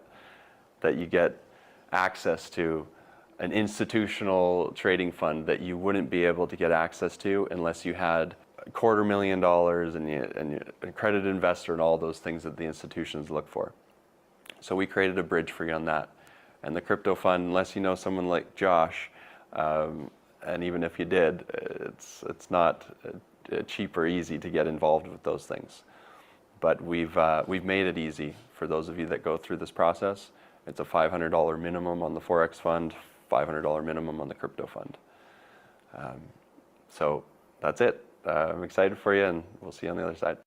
that you get access to an institutional trading fund that you wouldn't be able to get access to unless you had $250,000 and you're an accredited investor and all those things that the institutions look for. So we created a bridge for you on that. And the crypto fund, unless you know someone like Josh, and even if you did, it's not cheap or easy to get involved with those things. But we've made it easy for those of you that go through this process. It's a $500 minimum on the Forex fund, $500 minimum on the crypto fund. So that's it. I'm excited for you, and we'll see you on the other side.